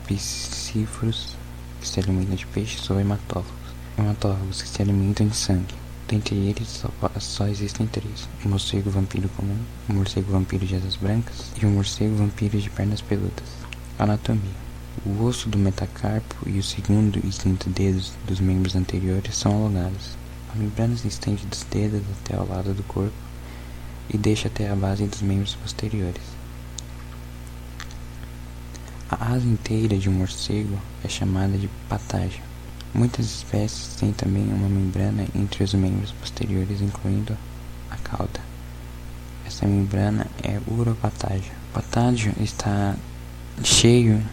piscívoros, que se alimentam de peixes, ou hematófagos, que se alimentam de sangue. Dentre eles só existem 3: o morcego vampiro comum, o morcego vampiro de asas brancas e o morcego vampiro de pernas peludas. Anatomia: o osso do metacarpo e o segundo e quinto dedos dos membros anteriores são alongados. A membrana se estende dos dedos até ao lado do corpo e deixa até a base dos membros posteriores. A asa inteira de um morcego é chamada de patágio. Muitas espécies têm também uma membrana entre os membros posteriores, incluindo a cauda. Essa membrana é uropatágio. O patágio está cheio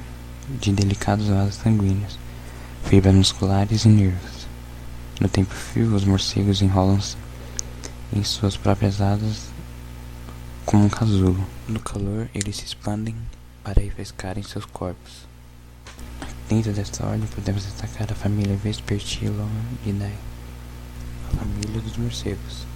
de delicados vasos sanguíneos, fibras musculares e nervos. No tempo frio, os morcegos enrolam-se em suas próprias asas como um casulo. No calor, eles se expandem para refrescarem seus corpos. Dentro desta ordem, podemos destacar a família Vespertilidae, a família dos morcegos.